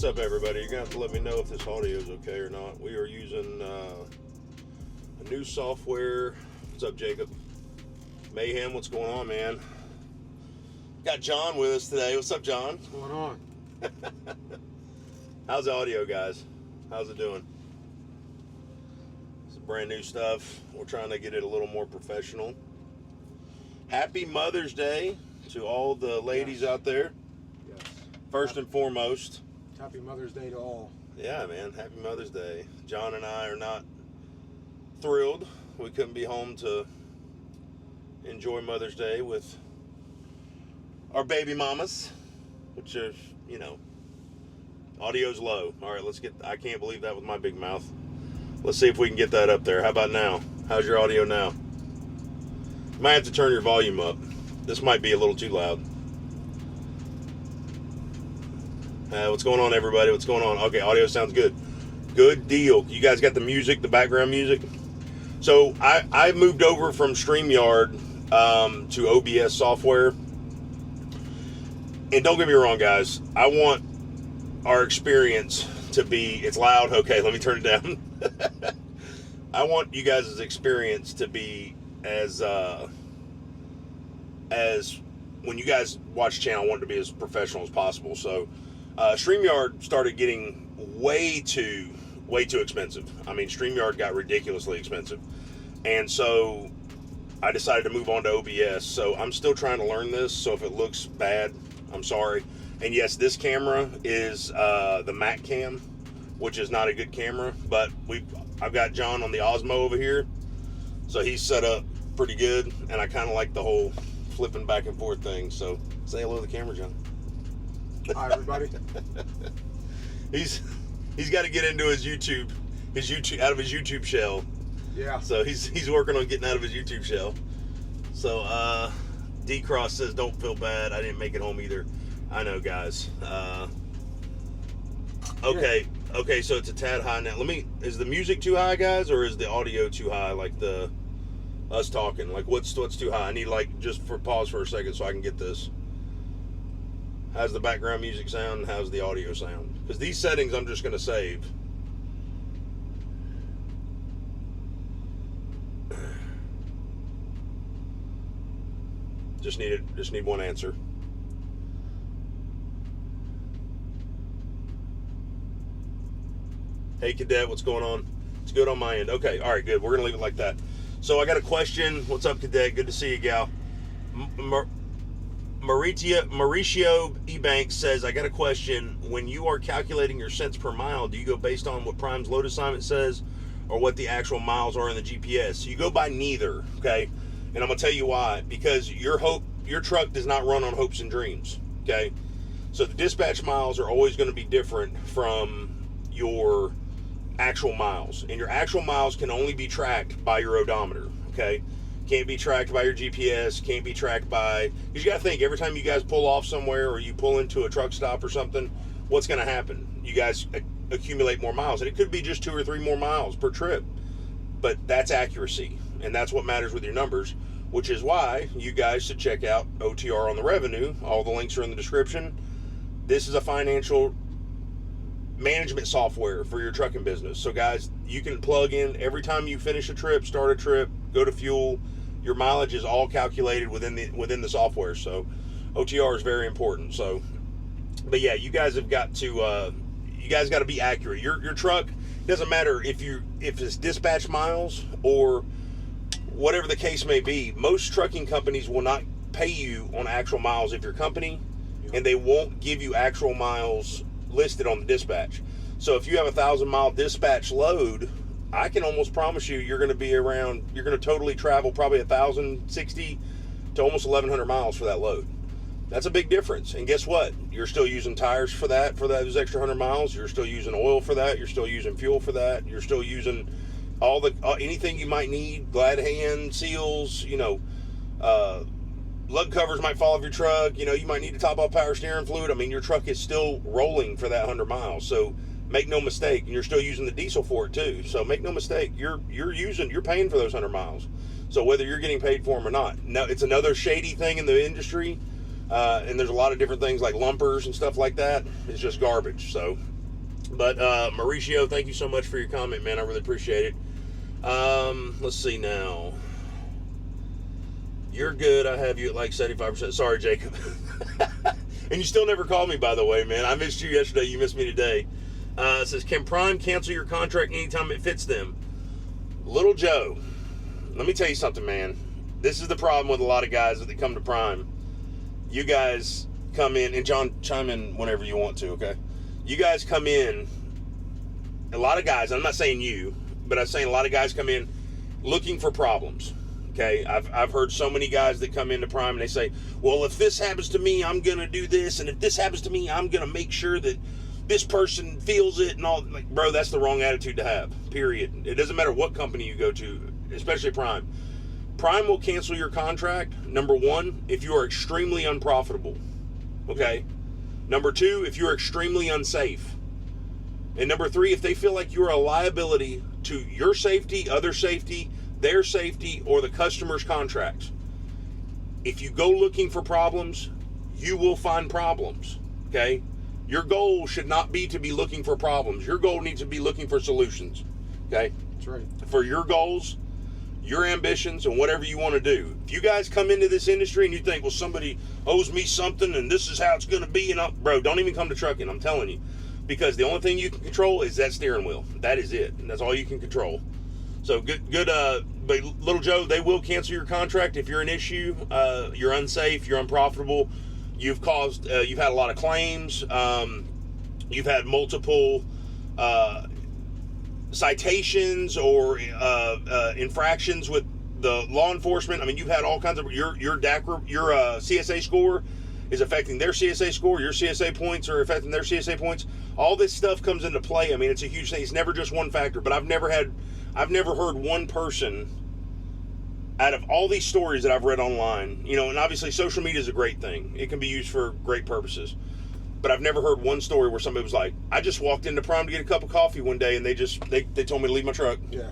What's up, everybody? You're going to have to let me know if this audio is okay or not. We are using a new software. What's up, Jacob? Mayhem, what's going on, man? Got John with us today. What's up, John? What's going on? How's the audio, guys? How's it doing? It's brand new stuff. We're trying to get it a little more professional. Happy Mother's Day to all the ladies out there. Yes. First and foremost. Happy Mother's Day to all. Yeah, man. Happy Mother's Day. John and I are not thrilled. We couldn't be home to enjoy Mother's Day with our baby mamas, which is, you know, audio's low. All right, let's get, I can't believe that with my big mouth. Let's see if we can get that up there. How about now? How's your audio now? You might have to turn your volume up. This might be a little too loud. What's going on, everybody? What's going on? Okay, audio sounds good. Good deal. You guys got the music, the background music? So I moved over from StreamYard to OBS software. And don't get me wrong, guys. I want our experience to be, it's loud. Okay, let me turn it down. I want you guys' experience to be as when you guys watch the channel, I want it to be as professional as possible. So StreamYard started getting way too expensive. I mean, StreamYard got ridiculously expensive. And so I decided to move on to OBS. So I'm still trying to learn this. So if it looks bad, I'm sorry. And yes, this camera is the Mac cam, which is not a good camera. But I've got John on the Osmo over here. So he's set up pretty good. And I kind of like the whole flipping back and forth thing. So say hello to the camera, John. Hi, everybody. He's got to get into his YouTube out of his YouTube shell. Yeah. So he's working on getting out of his YouTube shell. So D Cross says, "Don't feel bad. I didn't make it home either." I know, guys. Okay. So it's a tad high now. Is the music too high, guys, or is the audio too high? Like us talking. Like what's too high? I need just for pause for a second so I can get this. How's the background music sound and how's the audio sound? Because these settings I'm just going to save. Just need one answer. Hey, Cadet, what's going on? It's good on my end. Okay, all right, good. We're going to leave it like that. So I got a question. What's up, Cadet? Good to see you, gal. Mauricio Ebanks says, I got a question. When you are calculating your cents per mile, do you go based on what Prime's load assignment says or what the actual miles are in the GPS? You go by neither, okay? And I'm going to tell you why. Because your truck does not run on hopes and dreams, okay? So the dispatch miles are always going to be different from your actual miles. And your actual miles can only be tracked by your odometer, okay? Can't be tracked by your GPS, can't be tracked by, because you got to think, every time you guys pull off somewhere or you pull into a truck stop or something, what's going to happen? You guys accumulate more miles, and it could be just 2 or 3 more miles per trip, but that's accuracy, and that's what matters with your numbers, which is why you guys should check out O.T.R on the revenue. All the links are in the description. This is a financial management software for your trucking business. So guys, you can plug in every time you finish a trip, start a trip, go to fuel, your mileage is all calculated within the software. So O.T.R is very important. So, but yeah, you guys have got to got to be accurate. Your truck, doesn't matter if it's dispatch miles or whatever the case may be. Most trucking companies will not pay you on actual miles if your company, and they won't give you actual miles listed on the dispatch. So if you have a 1,000-mile dispatch load, I can almost promise you're going to totally travel probably 1,060 to almost 1,100 miles for that load. That's a big difference. And guess what? You're still using tires for those extra 100 miles. You're still using oil for that. You're still using fuel for that. You're still using anything you might need, glad hand, seals, lug covers might fall off your truck. You might need to top off power steering fluid. I mean, your truck is still rolling for that 100 miles. So make no mistake, and you're still using the diesel for it too. So make no mistake, you're paying for those 100 miles. So whether you're getting paid for them or not. Now, it's another shady thing in the industry. And there's a lot of different things like lumpers and stuff like that. It's just garbage. So But Mauricio, thank you so much for your comment, man. I really appreciate it. Let's see now. You're good. I have you at like 75%. Sorry, Jacob. And you still never called me, by the way, man. I missed you yesterday. You missed me today. It says, can Prime cancel your contract anytime it fits them? Little Joe, let me tell you something, man. This is the problem with a lot of guys that come to Prime. You guys come in, and John, chime in whenever you want to, okay? You guys come in, a lot of guys, I'm not saying you, but I'm saying a lot of guys come in looking for problems, okay? I've heard so many guys that come into Prime and they say, well, if this happens to me, I'm going to do this, and if this happens to me, I'm going to make sure that this person feels it and all. Like, bro, that's the wrong attitude to have, period. It doesn't matter what company you go to, especially Prime. Prime will cancel your contract, number one, if you are extremely unprofitable, okay? Number two, if you're extremely unsafe. And number three, if they feel like you're a liability to your safety, other safety, their safety, or the customer's contracts. If you go looking for problems, you will find problems, okay? Your goal should not be to be looking for problems. Your goal needs to be looking for solutions, okay? That's right. For your goals, your ambitions, and whatever you want to do. If you guys come into this industry and you think, well, somebody owes me something and this is how it's going to be, and bro, don't even come to trucking, I'm telling you. Because the only thing you can control is that steering wheel. That is it. And that's all you can control. So good, but Little Joe, they will cancel your contract if you're an issue, you're unsafe, you're unprofitable, you've had a lot of claims, you've had multiple citations or infractions with the law enforcement. I mean, you've had all kinds of your CSA score is affecting their CSA score. Your CSA points are affecting their CSA points. All this stuff comes into play. I mean, it's a huge thing. It's never just one factor. But I've never heard one person out of all these stories that I've read online. You know, and obviously social media is a great thing. It can be used for great purposes. But I've never heard one story where somebody was like, I just walked into Prime to get a cup of coffee one day and they told me to leave my truck. Yeah.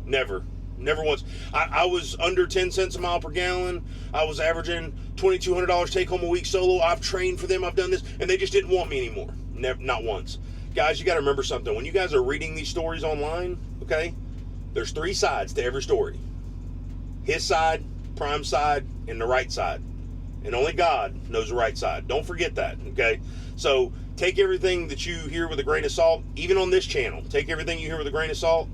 Never once. I was under 10 cents a mile per gallon. I was averaging $2,200 take home a week solo. I've trained for them. I've done this. And they just didn't want me anymore. Never, not once. Guys, you got to remember something. When you guys are reading these stories online, okay, there's three sides to every story. His side, Prime's side, and the right side. And only God knows the right side. Don't forget that, okay? So take everything that you hear with a grain of salt, even on this channel. Take everything you hear with a grain of salt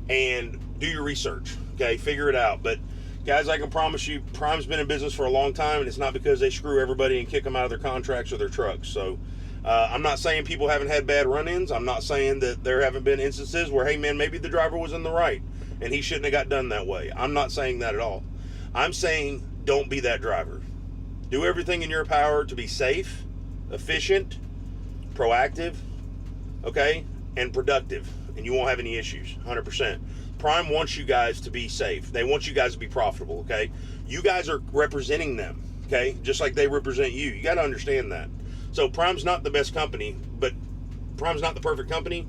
and do your research, okay? Figure it out. But guys, I can promise you, Prime's been in business for a long time, and it's not because they screw everybody and kick them out of their contracts or their trucks. So I'm not saying people haven't had bad run-ins. I'm not saying that there haven't been instances where, hey, man, maybe the driver was in the right and he shouldn't have got done that way. I'm not saying that at all. I'm saying don't be that driver. Do everything in your power to be safe, efficient, proactive, okay, and productive, and you won't have any issues, 100%. Prime wants you guys to be safe. They want you guys to be profitable, okay? You guys are representing them, okay, just like they represent you. You got to understand that. So Prime's not the best company, but Prime's not the perfect company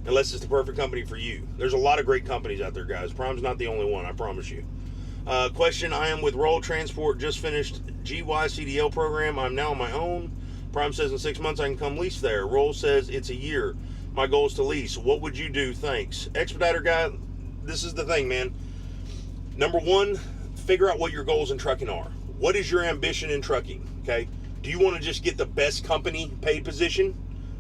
unless it's the perfect company for you. There's a lot of great companies out there, guys. Prime's not the only one, I promise you. Question, I am with Rhode Transport, just finished GY CDL program. I'm now on my own. Prime says in 6 months I can come lease there. Rhode says it's a year. My goal is to lease. What would you do? Thanks. Expediter guy, this is the thing, man. Number one, figure out what your goals in trucking are. What is your ambition in trucking, okay? Do you want to just get the best company paid position,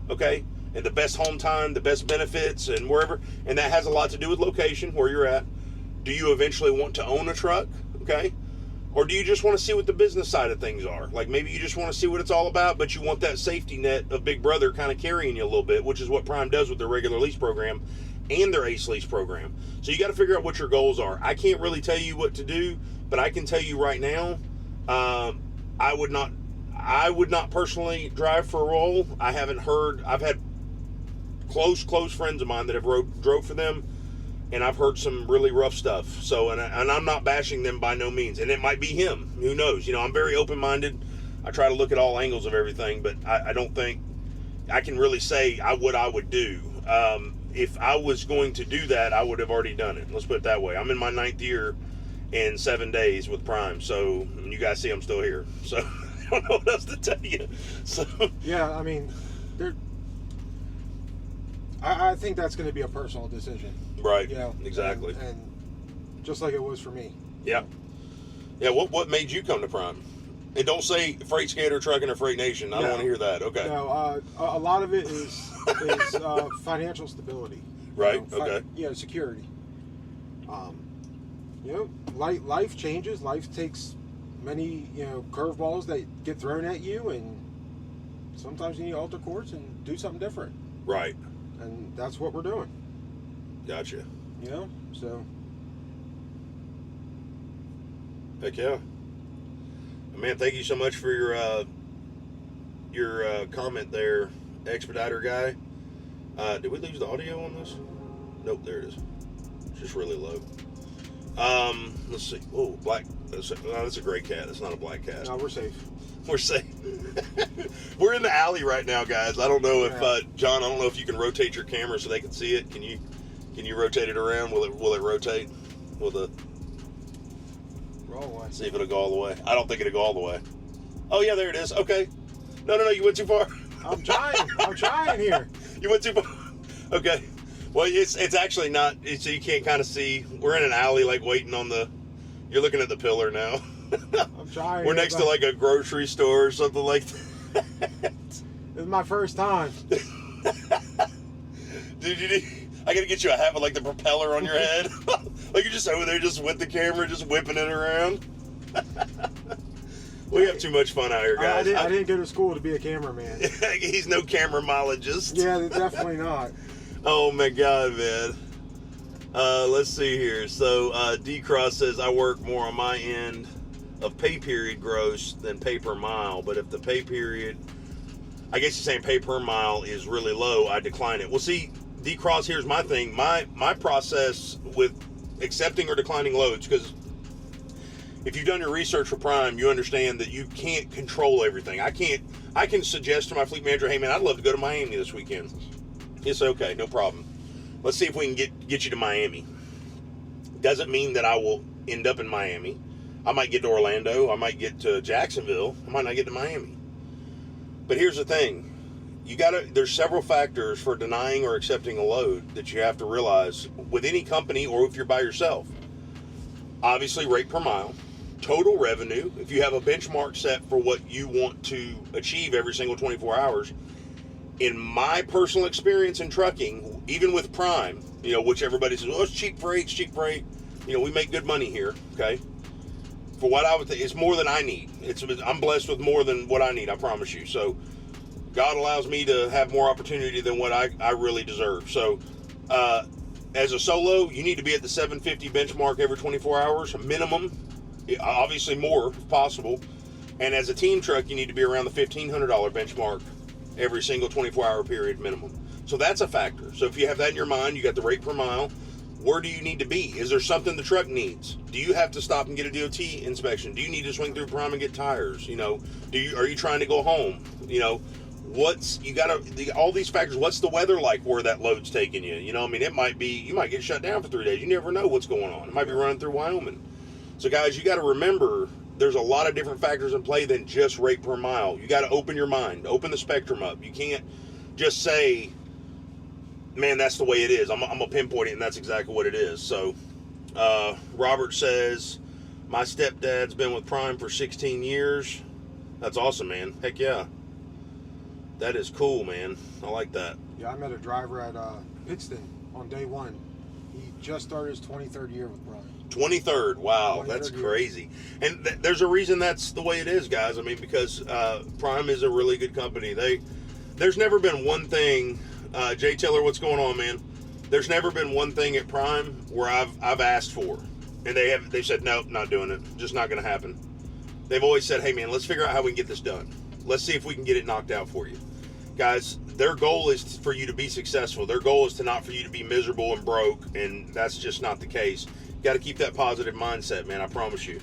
okay? And the best home time, the best benefits, and wherever. And that has a lot to do with location, where you're at. Do you eventually want to own a truck, okay? Or do you just want to see what the business side of things are? Like maybe you just want to see what it's all about, but you want that safety net of Big Brother kind of carrying you a little bit, which is what Prime does with their regular lease program and their ACE lease program. So you got to figure out what your goals are. I can't really tell you what to do, but I can tell you right now, I would not personally drive for a role. I've had close friends of mine that have drove for them, and I've heard some really rough stuff. So, and I'm not bashing them by no means. And it might be him. Who knows? You know, I'm very open-minded. I try to look at all angles of everything, but I don't think I can really say what I would do. If I was going to do that, I would have already done it. Let's put it that way. I'm in my 9th year in 7 days with Prime. So, and you guys see I'm still here. So, I don't know what else to tell you. So, yeah, I mean, I think that's going to be a personal decision. Right. You know, Exactly. And just like it was for me. Yeah. Yeah. What made you come to Prime? And don't say Freight Skater Trucking or Freight Nation. I don't want to hear that. Okay. No, a lot of it is financial stability. Right. Okay. Yeah, security. You know, life changes. Life takes many, curveballs that get thrown at you, and sometimes you need to alter course and do something different. Right. And that's what we're doing. Gotcha. You know, so. Heck yeah. Man, thank you so much for your comment there, Expediter guy. Did we lose the audio on this? Nope, there it is. It's just really low. Let's see. Oh, black. That's a gray cat. That's not a black cat. No, we're safe. We're safe. We're in the alley right now, guys. I don't know if John. I don't know if you can rotate your camera so they can see it. Can you rotate it around? Will it rotate? Will the Wrong way. See if it'll go all the way. I don't think it'll go all the way. Oh yeah, there it is. Okay. No, you went too far. I'm trying here. You went too far. Okay. Well, it's actually not. So you can't kind of see. We're in an alley, like waiting on the. You're looking at the pillar now. I'm trying. We're next to like a grocery store or something like that. This is my first time. Dude, I gotta get you a hat with like the propeller on your head. Like you're just over there just with the camera, just whipping it around. We have too much fun out here, guys. I didn't go to school to be a cameraman. He's no cameramologist. Yeah, definitely not. Oh my God, man. Let's see here. So D-Cross says, I work more on my end of pay period gross than pay per mile. But if the pay period, I guess you're saying pay per mile is really low, I decline it. Well, see, D-Cross, here's my thing. My process with accepting or declining loads, because if you've done your research for Prime, you understand that you can't control everything. I can suggest to my fleet manager, hey man, I'd love to go to Miami this weekend. It's okay, no problem. Let's see if we can get you to Miami. Doesn't mean that I will end up in Miami. I might get to Orlando. I might get to Jacksonville. I might not get to Miami. But here's the thing. There's several factors for denying or accepting a load that you have to realize with any company or if you're by yourself. Obviously, rate per mile, total revenue. If you have a benchmark set for what you want to achieve every single 24 hours, in my personal experience in trucking, even with Prime, which everybody says, oh, it's cheap freight. We make good money here, okay? For what I would think, it's more than I need. I'm blessed with more than what I need, I promise you. So God allows me to have more opportunity than what I really deserve. So as a solo, you need to be at the 750 benchmark every 24 hours, minimum. Obviously more if possible. And as a team truck, you need to be around the $1,500 benchmark every single 24-hour period minimum. So that's a factor. So if you have that in your mind, you got the rate per mile. Where do you need to be? Is there something the truck needs? Do you have to stop and get a DOT inspection? Do you need to swing through Prime and get tires? Are you trying to go home? All these factors. What's the weather like where that load's taking you? It might be, you might get shut down for 3 days. You never know what's going on. It might be running through Wyoming. So guys, you got to remember, there's a lot of different factors in play than just rate per mile. You got to open your mind, open the spectrum up. You can't just say, man, that's the way it is. I'm going to pinpoint it, and that's exactly what it is. So Robert says, my stepdad's been with Prime for 16 years. That's awesome, man. Heck yeah. That is cool, man. I like that. Yeah, I met a driver at Pittston on day one. He just started his 23rd year with Prime. 23rd. Wow, 23rd that's year. crazy. And there's a reason that's the way it is, guys. Because Prime is a really good company. There's never been one thing. Jay Tiller, what's going on, man? There's never been one thing at Prime where I've asked for, and they said no, not doing it. Just not going to happen. They've always said, hey man, let's figure out how we can get this done. Let's see if we can get it knocked out for you. Guys, their goal is for you to be successful. Their goal is not for you to be miserable and broke, and that's just not the case. You got to keep that positive mindset, man, I promise you.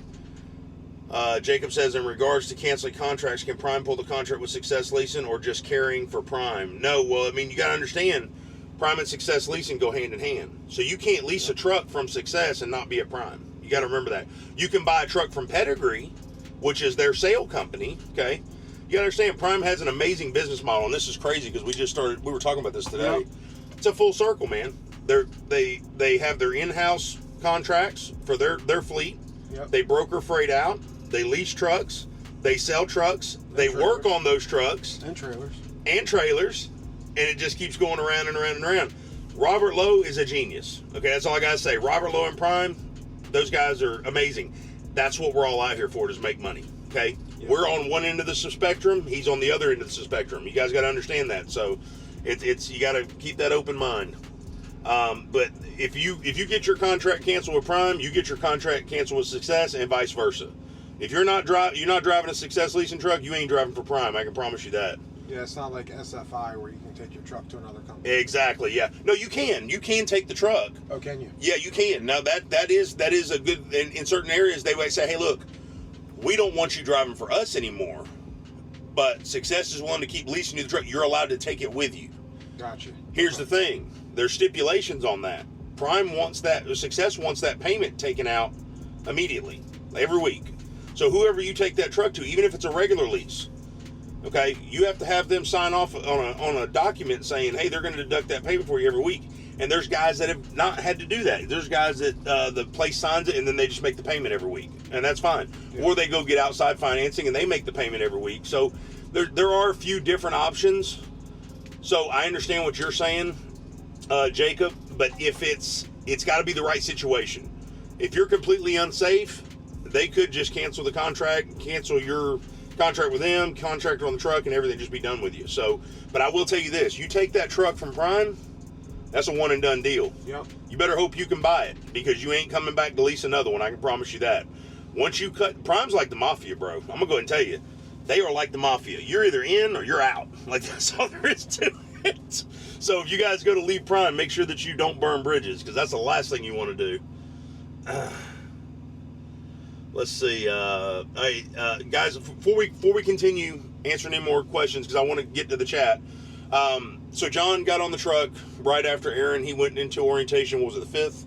Jacob says, in regards to canceling contracts, can Prime pull the contract with Success Leasing or just carrying for Prime? No, well, you got to understand, Prime and Success Leasing go hand in hand. So you can't lease a truck from Success and not be at Prime. You got to remember that. You can buy a truck from Pedigree, which is their sale company, okay? You got to understand, Prime has an amazing business model, and this is crazy because we were talking about this today. Yep. it's a full circle, man. They have their in-house contracts for their fleet. Yep. They broker freight out. They lease trucks. They sell trucks. They work on those trucks. And trailers. And it just keeps going around and around and around. Robert Lowe is a genius. Okay, that's all I gotta say. Robert Lowe and Prime, those guys are amazing. That's what we're all out here for, is make money. Okay? Yeah. We're on one end of the spectrum. He's on the other end of the spectrum. You guys got to understand that. So it's you got to keep that open mind. But if you get your contract canceled with Prime, you get your contract canceled with Success, and vice versa. If you're not driving a Success leasing truck, you ain't driving for Prime. I can promise you that. Yeah, it's not like SFI where you can take your truck to another company. Exactly. Yeah. No, you can. You can take the truck. Oh, can you? Yeah, you can. Now that is a good. In certain areas, they might say, "Hey, look, we don't want you driving for us anymore, but Success is willing to keep leasing you the truck. You're allowed to take it with you." Gotcha. Here's the thing: there's stipulations on that. Prime wants that. Success wants that payment taken out immediately, every week. So whoever you take that truck to, even if it's a regular lease, okay, you have to have them sign off on a document saying, hey, they're going to deduct that payment for you every week. And there's guys that have not had to do that. There's guys that the place signs it and then they just make the payment every week, and that's fine. Yeah. Or they go get outside financing and they make the payment every week. So there are a few different options. So I understand what you're saying, Jacob, but if it's got to be the right situation. If you're completely unsafe, they could just cancel the contract, cancel your contract with them, contract on the truck, and everything just be done with you. So, but I will tell you this: you take that truck from Prime, that's a one and done deal. Yep. You better hope you can buy it, because you ain't coming back to lease another one. I can promise you that. Once you cut, Prime's like the mafia, bro. I'm gonna go ahead and tell you, they are like the mafia. You're either in or you're out. Like, that's all there is to it. So if you guys go to leave Prime, make sure that you don't burn bridges, because that's the last thing you want to do. Let's see, guys. Before we continue answering any more questions, because I want to get to the chat. So John got on the truck right after Aaron. He went into orientation. What was it, the 5th?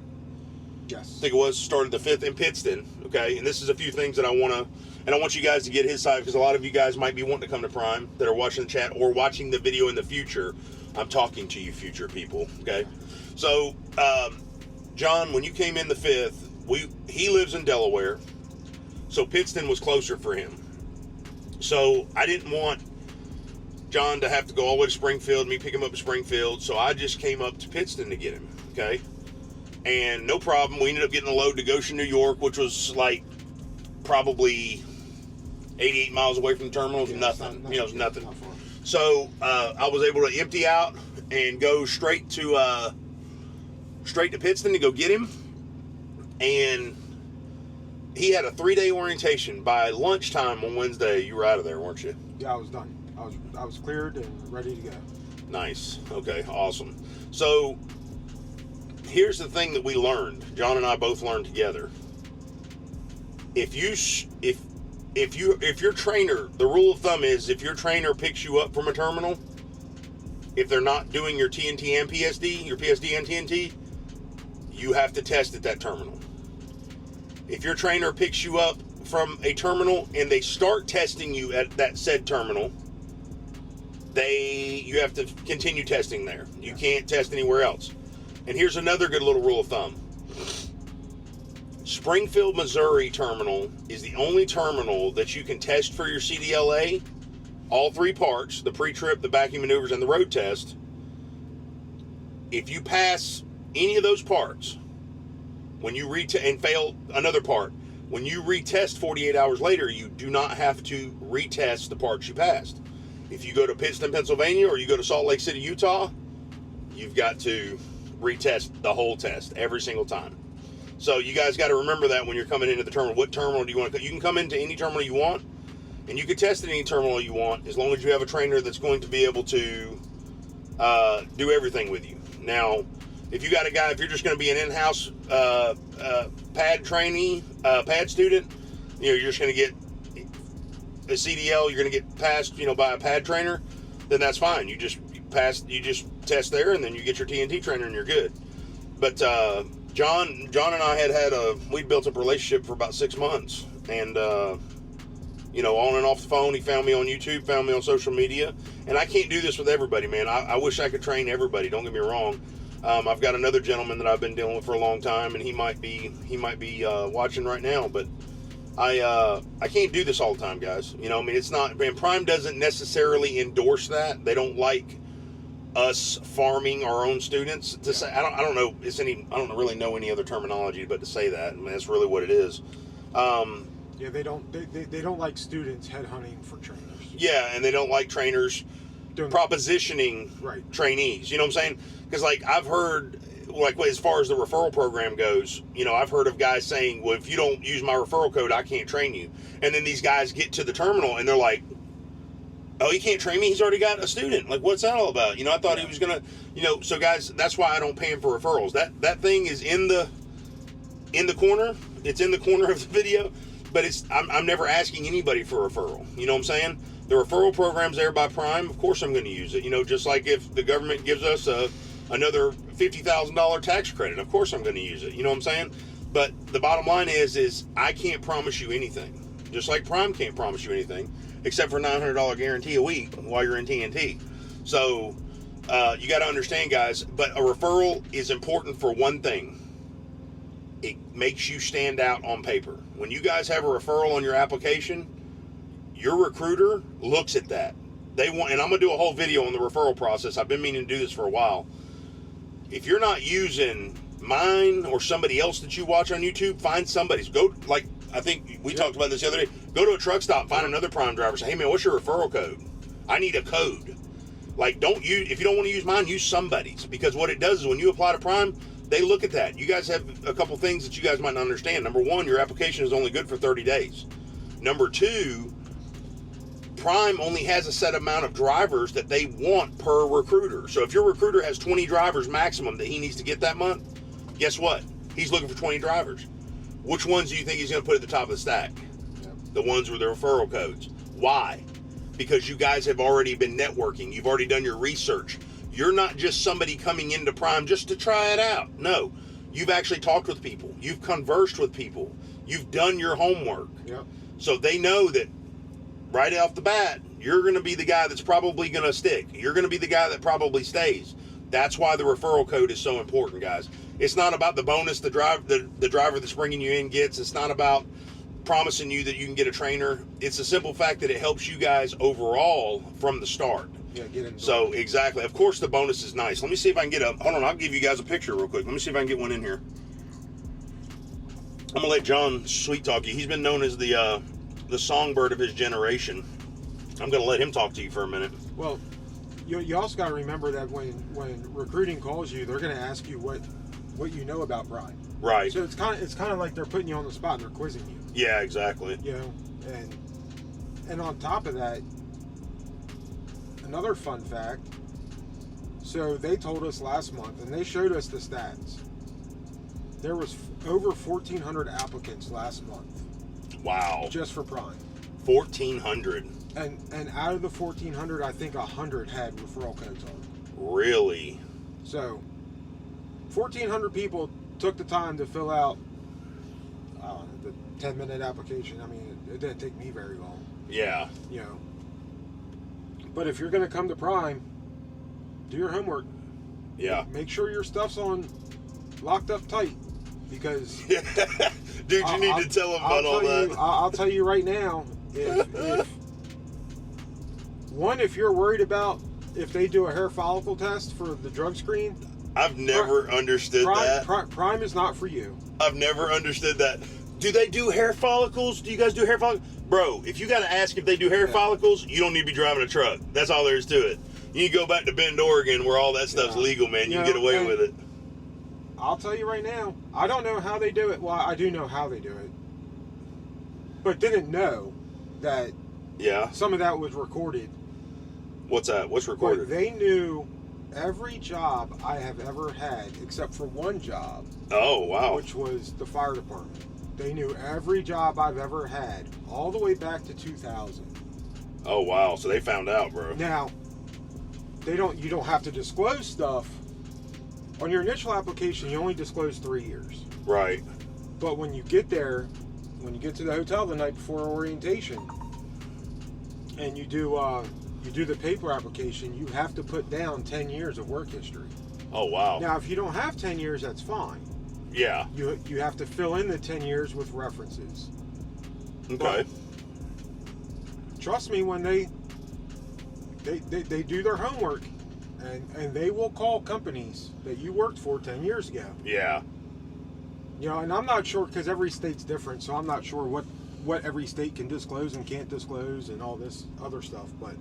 Yes. I think it was. Started the 5th in Pittston. Okay, and this is a few things that I want you guys to get his side, because a lot of you guys might be wanting to come to Prime that are watching the chat or watching the video in the future. I'm talking to you, future people. Okay, so John, when you came in the 5th, he lives in Delaware. So Pittston was closer for him. So I didn't want John to have to go all the way to Springfield, me pick him up at Springfield. So I just came up to Pittston to get him, okay? And no problem. We ended up getting a load to Goshen, New York, which was like probably 88 miles away from the terminal. It was nothing. It was nothing. So I was able to empty out and go straight to Pittston to go get him. And he had a 3-day orientation. By lunchtime on Wednesday, you were out of there, weren't you? Yeah, I was done. I was cleared and ready to go. Nice. Okay, awesome. So here's the thing that we learned. John and I both learned together. If your trainer, the rule of thumb is, if your trainer picks you up from a terminal, if they're not doing your TNT and PSD, your PSD and TNT, you have to test at that terminal. If your trainer picks you up from a terminal and they start testing you at that said terminal, you have to continue testing there. You can't test anywhere else. And here's another good little rule of thumb. Springfield, Missouri terminal is the only terminal that you can test for your CDLA, all 3 parts, the pre-trip, the backing maneuvers, and the road test. If you pass any of those parts, when you and fail another part, when you retest 48 hours later, you do not have to retest the parts you passed. If you go to Pittston, Pennsylvania, or you go to Salt Lake City, Utah, you've got to retest the whole test every single time. So you guys got to remember that when you're coming into the terminal. What terminal do you want to? You can come into any terminal you want, and you can test at any terminal you want, as long as you have a trainer that's going to be able to do everything with you. Now, if you got a guy, if you're just going to be an in-house pad trainee, pad student, you're just going to get a CDL, you're going to get passed, by a pad trainer, then that's fine. You just test there, and then you get your TNT trainer, and you're good. But John and I we'd built up a relationship for about 6 months, and You know, on and off the phone. He found me on YouTube, found me on social media. And I can't do this with everybody, man. I wish I could train everybody. Don't get me wrong. I've got another gentleman that I've been dealing with for a long time, and he might be watching right now. But I can't do this all the time, guys. You know, I mean, it's not. Man, Prime doesn't necessarily endorse that. They don't like us farming our own students. To say, I don't know. I don't really know any other terminology, but to say that, I mean, that's really what it is. Yeah, they don't like students headhunting for trainers. Yeah, and they don't like trainers propositioning trainees. You know what I'm saying? Because, like, I've heard, like, as far as the referral program goes, you know, I've heard of guys saying, well, if you don't use my referral code, I can't train you. And then these guys get to the terminal, and they're like, oh, he can't train me? He's already got a student. Like, what's that all about? You know, I thought he was going to, you know, so, guys, that's why I don't pay him for referrals. That thing is in the corner. It's in the corner of the video. But I'm never asking anybody for a referral. You know what I'm saying? The referral program's there by Prime. Of course I'm going to use it. You know, just like if the government gives us another $50,000 tax credit, of course I'm going to use it. You know what I'm saying? But the bottom line is I can't promise you anything. Just like Prime can't promise you anything, except for $900 guarantee a week while you're in TNT. So you got to understand, guys. But a referral is important for one thing. It makes you stand out on paper. When you guys have a referral on your application, your recruiter looks at that. They want, and I'm going to do a whole video on the referral process. I've been meaning to do this for a while. If you're not using mine or somebody else that you watch on YouTube, find somebody's. Go, like, I think we talked about this the other day. Go to a truck stop, find another Prime driver. Say, hey, man, what's your referral code? I need a code. Like, if you don't want to use mine, use somebody's. Because what it does is when you apply to Prime, they look at that. You guys have a couple things that you guys might not understand. Number one, your application is only good for 30 days. Number two, Prime only has a set amount of drivers that they want per recruiter. So if your recruiter has 20 drivers maximum that he needs to get that month, guess what? He's looking for 20 drivers. Which ones do you think he's going to put at the top of the stack? Yep. The ones with the referral codes. Why? Because you guys have already been networking. You've already done your research. You're not just somebody coming into Prime just to try it out. No, you've actually talked with people. You've conversed with people. You've done your homework. Yep. So they know that right off the bat, you're going to be the guy that's probably going to stick. You're going to be the guy that probably stays. That's why the referral code is so important, guys. It's not about the bonus the driver that's bringing you in gets. It's not about promising you that you can get a trainer. It's the simple fact that it helps you guys overall from the start. Yeah, get in. So, exactly. Of course, the bonus is nice. Let me see if I can get hold on, I'll give you guys a picture real quick. Let me see if I can get one in here. I'm going to let John sweet talk you. He's been known as the songbird of his generation. I'm going to let him talk to you for a minute. Well, you also got to remember that when recruiting calls you, they're going to ask you what you know about Prime. Right. So it's kind of like they're putting you on the spot and they're quizzing you. Yeah, exactly. You know, and on top of that, another fun fact. So they told us last month, and they showed us the stats. There was over 1,400 applicants last month. Wow. Just for Prime. 1,400. And out of the 1,400, I think 100 had referral codes on them. Really? So 1,400 people took the time to fill out the 10-minute application. I mean, it didn't take me very long. Yeah. You know. But if you're going to come to Prime, do your homework. Yeah. Make sure your stuff's on locked up tight, because dude, you need to tell them about all that. I'll tell you right now, if you're worried about if they do a hair follicle test for the drug screen, I've never understood that. Prime is not for you. I've never understood that. Do they do hair follicles? Do you guys do hair follicles? Bro, if you got to ask if they do hair follicles, you don't need to be driving a truck. That's all there is to it. You need to go back to Bend, Oregon, where all that stuff's legal, man. You can get away with it. I'll tell you right now, I don't know how they do it. Well, I do know how they do it. But didn't know that some of that was recorded. What's that? What's recorded? But they knew every job I have ever had, except for one job. Oh, wow. Which was the fire department. They knew every job I've ever had, all the way back to 2000. Oh, wow. So they found out, bro. Now, you don't have to disclose stuff. On your initial application, you only disclose 3 years. Right. But when you get there, when you get to the hotel the night before orientation, and you do the paper application, you have to put down 10 years of work history. Oh, wow. Now, if you don't have 10 years, that's fine. Yeah. You have to fill in the 10 years with references. Okay. But trust me, when they do their homework, and they will call companies that you worked for 10 years ago. Yeah. You know, and I'm not sure, because every state's different, so I'm not sure what every state can disclose and can't disclose and all this other stuff, but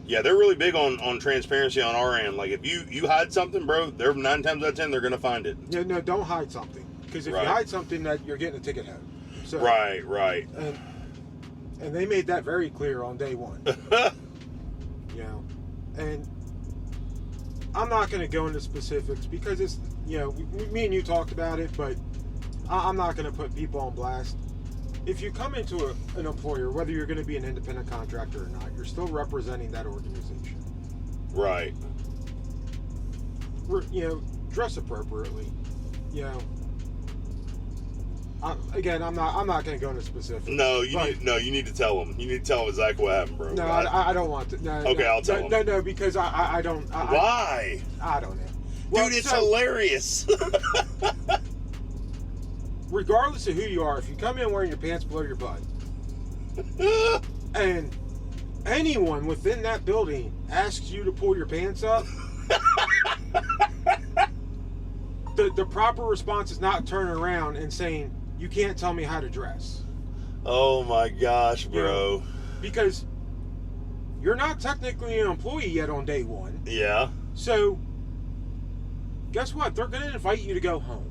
Yeah, they're really big on transparency on our end. Like, if you hide something, bro, they're 9 times out of 10 they're gonna find it. yeah, no, don't hide something, because if Right. you hide something, that you're getting a ticket home. So, Right. and they made that very clear on day one. You know, and I'm not going to go into specifics because it's, you know, me and you talked about it, but I'm not going to put people on blast. If you come into an employer, whether you're going to be an independent contractor or not, you're still representing that organization. Right. You know, dress appropriately. You know, again, I'm not going to go into specifics. No, you need to tell them. You need to tell them exactly what happened, bro. No, I don't want to. No, okay, I'll tell them. No, because I don't. Why? I don't know. Well, dude, it's hilarious. Regardless of who you are, if you come in wearing your pants below your butt, and anyone within that building asks you to pull your pants up, the proper response is not turning around and saying, "You can't tell me how to dress." Oh my gosh, bro. You know, because you're not technically an employee yet on day one. Yeah. So, guess what? They're going to invite you to go home.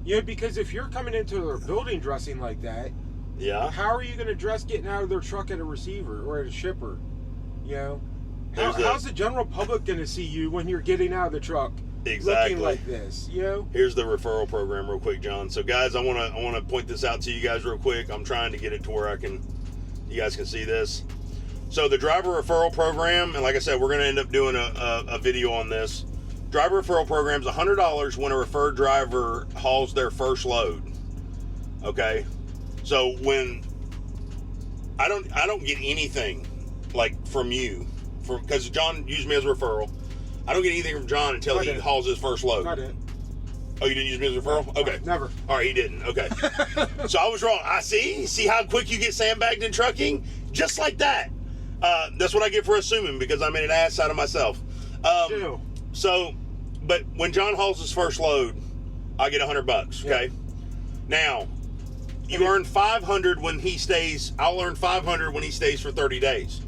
You know, because if you're coming into their building dressing like that, Yeah. how are you going to dress getting out of their truck at a receiver or at a shipper? You know, how's the general public going to see you when you're getting out of the truck Exactly. looking like this? You know. Here's the referral program, real quick, John. So, guys, I want to point this out to you guys real quick. I'm trying to get it to where you guys can see this. So, the driver referral program, and like I said, we're going to end up doing a video on this. Driver referral program is $100 when a referred driver hauls their first load. Okay, so when I don't get anything like from you, because John used me as a referral. I don't get anything from John until he hauls his first load. I didn't. Oh, you didn't use me as a referral? Okay, never. All right, he didn't. Okay, so I was wrong. I see how quick you get sandbagged in trucking, just like that. That's what I get for assuming, because I made an ass out of myself. So, but when John hauls his first load, I get $100. Okay. Yeah. Now, you earn $500 when he stays. I'll earn $500 when he stays for 30 days.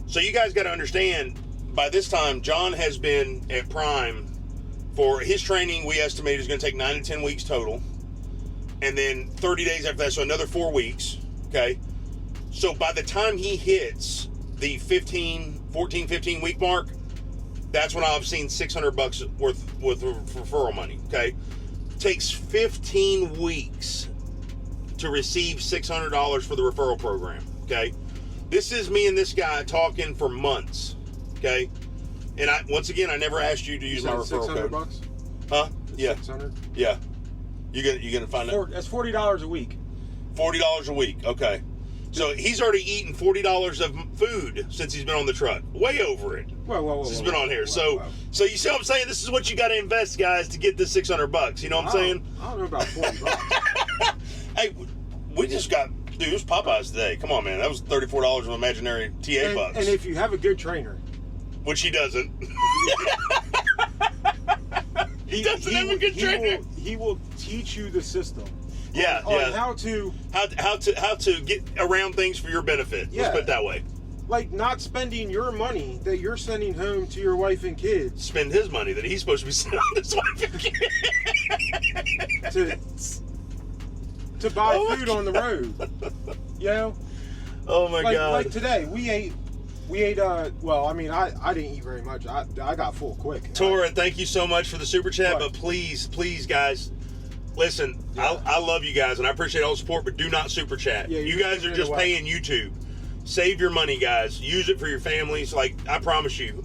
So you guys got to understand. By this time, John has been at Prime for his training. We estimate is going to take 9 to 10 weeks total, and then 30 days after that, so another 4 weeks. Okay. So by the time he hits the 14-15 week mark, that's when I've seen $600 worth of referral money. Okay, takes 15 weeks to receive $600 for the referral program. Okay, this is me and this guy talking for months. Okay, and once again I never asked you to use my referral code. $600? Huh? Yeah. 600. Yeah. You gonna find out? That's $40 a week. $40 a week. Okay. So he's already eaten $40 of food since he's been on the truck. Way over it. Whoa, since he's been on here. So you see what I'm saying? This is what you got to invest, guys, to get this $600. You know what I'm saying? I don't know about $40. Hey, we just got, dude, it was Popeyes today. Come on, man. That was $34 of imaginary TA bucks. And if you have a good trainer. Which he doesn't. he doesn't have a good trainer. He will teach you the system. Yeah, on how to get around things for your benefit. Yeah. Let's put it that way. Like not spending your money that you're sending home to your wife and kids. Spend his money that he's supposed to be sending on his wife and kids. to buy food on the road. You know? Oh my God. Like today, we ate well, I mean, I didn't eat very much. I got full quick. Tora, thank you so much for the super chat, but please, guys, listen, yeah. I love you guys, and I appreciate all the support, but do not super chat. Yeah, you guys are just paying YouTube. Save your money, guys. Use it for your families. Like, I promise you,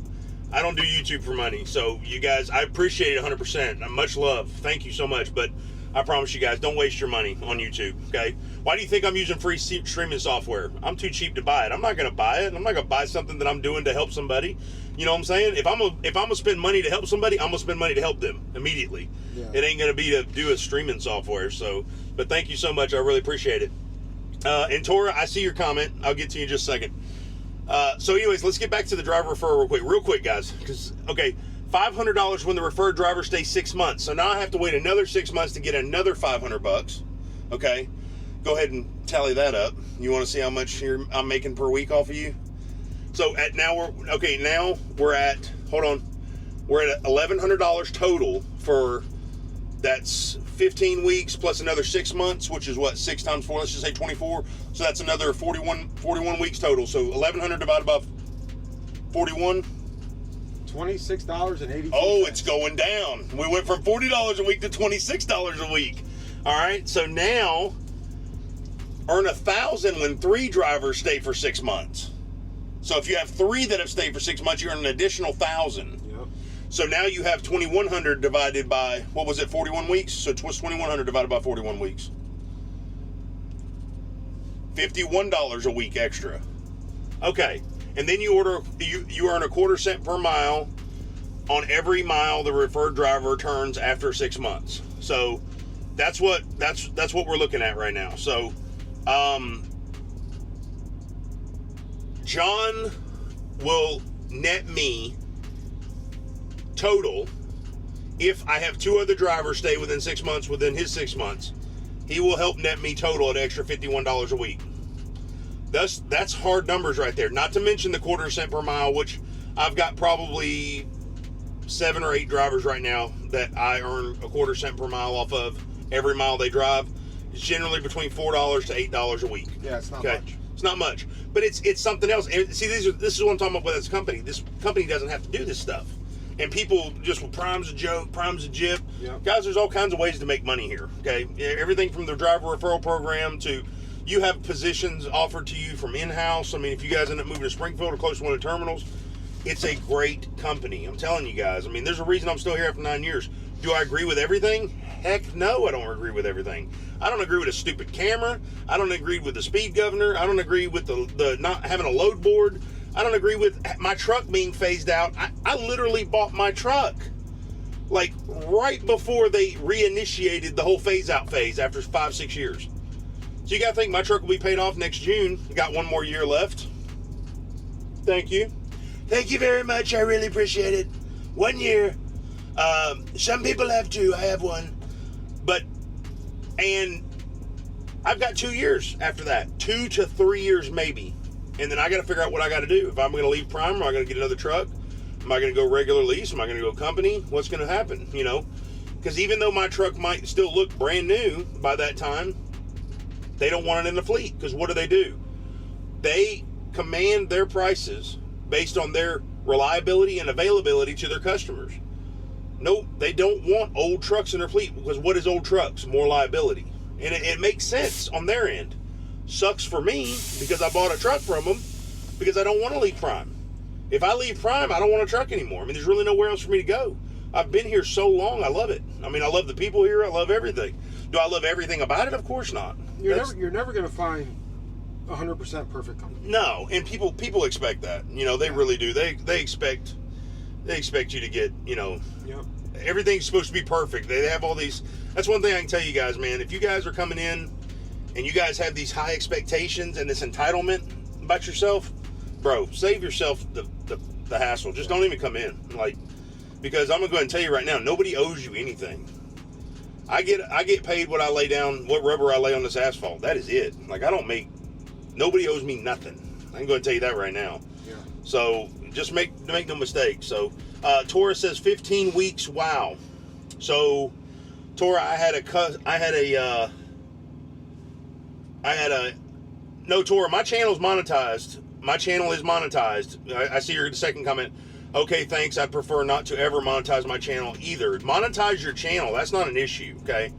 I don't do YouTube for money. So, you guys, I appreciate it 100%. Much love. Thank you so much. But I promise you guys, don't waste your money on YouTube, okay? Why do you think I'm using free streaming software? I'm too cheap to buy it. I'm not going to buy it. I'm not going to buy something that I'm doing to help somebody. You know what I'm saying? If I'm gonna spend money to help somebody, I'm gonna spend money to help them immediately. Yeah. It ain't gonna be to do a streaming software. So, but thank you so much. I really appreciate it. And Tora, I see your comment. I'll get to you in just a second. So anyways, let's get back to the driver referral real quick, guys. Because, okay, $500 when the referred driver stays 6 months. So now I have to wait another 6 months to get another $500. Okay, go ahead and tally that up. You want to see how much I'm making per week off of you? So now we're at hold on, we're at $1,100 total for that's 15 weeks plus another 6 months, which is what 6 times 4. Let's just say 24. So that's another 41 weeks total. So 1,100 divided by 41. $26.82. Oh, it's going down. We went from $40 a week to $26 a week. All right. So now earn $1,000 when 3 drivers stay for 6 months. So if you have 3 that have stayed for 6 months, you earn an additional $1,000. Yep. So now you have 2,100 divided by, what was it, 41 weeks? So what's 2,100 divided by 41 weeks? $51 a week extra. Okay, and then you earn a quarter cent per mile on every mile the referred driver turns after 6 months. So that's what we're looking at right now. So John will net me total if I have 2 other drivers stay within 6 months within his 6 months. He will help net me total an extra $51 a week. That's hard numbers right there. Not to mention the quarter cent per mile, which I've got probably 7 or 8 drivers right now that I earn a quarter cent per mile off of every mile they drive. It's generally between $4 to $8 a week. Yeah, it's not much. It's not much, but it's something else. And see, this is what I'm talking about with this company. This company doesn't have to do this stuff. And people just, Prime's a joke, Prime's a jip. Yep. Guys, there's all kinds of ways to make money here, okay? Everything from the driver referral program to you have positions offered to you from in-house. I mean, if you guys end up moving to Springfield or close to one of the terminals, it's a great company. I'm telling you guys. I mean, there's a reason I'm still here after 9 years. Do I agree with everything? Heck no, I don't agree with everything. I don't agree with a stupid camera. I don't agree with the speed governor. I don't agree with the not having a load board. I don't agree with my truck being phased out. I literally bought my truck like right before they reinitiated the whole phase out phase after 5-6 years. So you got to think my truck will be paid off next June. Got 1 more year left. Thank you. Thank you very much. I really appreciate it. 1 year. Some people have 2. I have 1. And I've got 2 years after that. 2 to 3 years maybe. And then I got to figure out what I got to do. If I'm going to leave Prime, am I going to get another truck? Am I going to go regular lease? Am I going to go company? What's going to happen? You know, because even though my truck might still look brand new by that time, they don't want it in the fleet. Because what do? They command their prices based on their reliability and availability to their customers. No, they don't want old trucks in their fleet because what is old trucks? More liability. And it makes sense on their end. Sucks for me because I bought a truck from them because I don't want to leave Prime. If I leave Prime, I don't want a truck anymore. I mean, there's really nowhere else for me to go. I've been here so long. I love it. I mean, I love the people here. I love everything. Do I love everything about it? Of course not. You're never going to find 100% perfect company. No, and people expect that. You know, they really do. They expect you to get, you know, yep. Everything's supposed to be perfect. They have all these. That's one thing I can tell you guys, man. If you guys are coming in and you guys have these high expectations and this entitlement about yourself, bro, save yourself the hassle. Just don't even come in. Like, because I'm gonna go ahead and tell you right now, nobody owes you anything. I get paid what I lay down, what rubber I lay on this asphalt. That is it. Like, nobody owes me nothing. I can go ahead and tell you that right now. Yeah. So just make no mistake. So Tora says 15 weeks. Wow. So Tora, no, Tora, my channel's monetized. My channel is monetized. I see your second comment. Okay, thanks. I'd prefer not to ever monetize my channel either. Monetize your channel. That's not an issue, okay?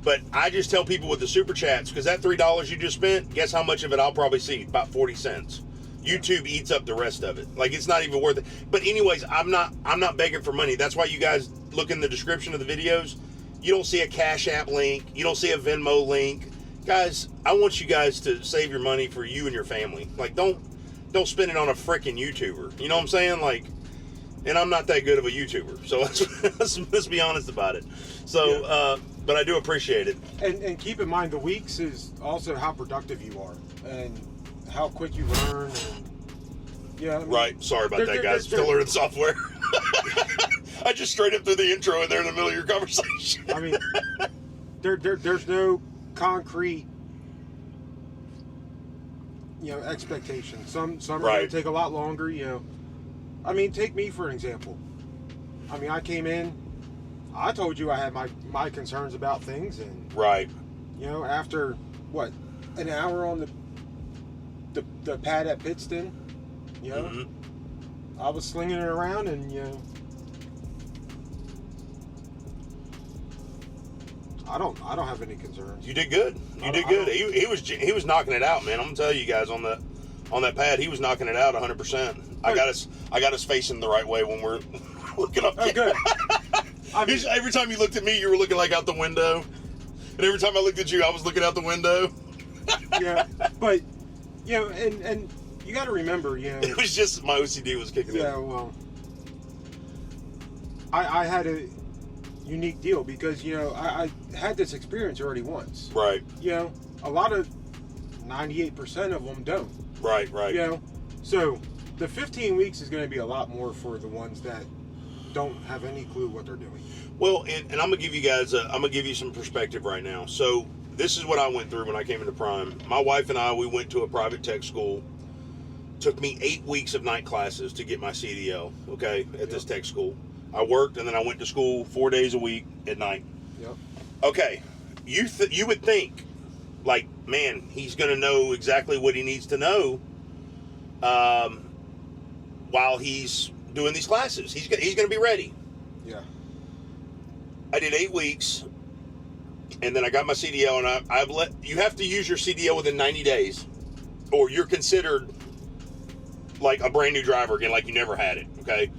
But I just tell people with the super chats, because that $3 you just spent, guess how much of it I'll probably see? About 40 cents. YouTube eats up the rest of it. Like, it's not even worth it. But anyways, I'm not begging for money. That's why you guys look in the description of the videos. You don't see a Cash App link. You don't see a Venmo link. Guys, I want you guys to save your money for you and your family. Like, don't spend it on a freaking YouTuber. You know what I'm saying? Like, and I'm not that good of a YouTuber, so let's be honest about it. So, yeah. But I do appreciate it. And keep in mind, the weeks is also how productive you are and how quick you learn. And, yeah. I mean, right. Sorry about that, guys. Still learning software. I just straight up through the intro in there in the middle of your conversation. I mean, there's no concrete, expectation. Some are going to take a lot longer. I mean, take me for an example. I mean, I came in, I told you I had my concerns about things, and right. After what, an hour on the pad at Pittston, I was slinging it around, and I don't have any concerns. You did good. You did good. He was knocking it out, man. I'm gonna tell you guys on that pad, he was knocking it out 100%. I got us facing the right way when we're looking up. Oh, good. I mean, every time you looked at me, you were looking like out the window, and every time I looked at you, I was looking out the window. Yeah, but and you got to remember, it was just my OCD was kicking in. Yeah, well, I had a unique deal because I had this experience already once. Right. A lot of 98% of them don't. Right. So the 15 weeks is going to be a lot more for the ones that don't have any clue what they're doing. Well, and I'm gonna give you guys I'm gonna give you some perspective right now. So this is what I went through when I came into Prime. My wife and I, we went to a private tech school. Took me 8 weeks of night classes to get my CDL. Okay, at this tech school. I worked and then I went to school 4 days a week at night. Yep. Okay, you would think, like, man, he's gonna know exactly what he needs to know while he's doing these classes. He's gonna be ready. Yeah. I did 8 weeks, and then I got my CDL, and you have to use your CDL within 90 days, or you're considered like a brand new driver again, like you never had it. Okay,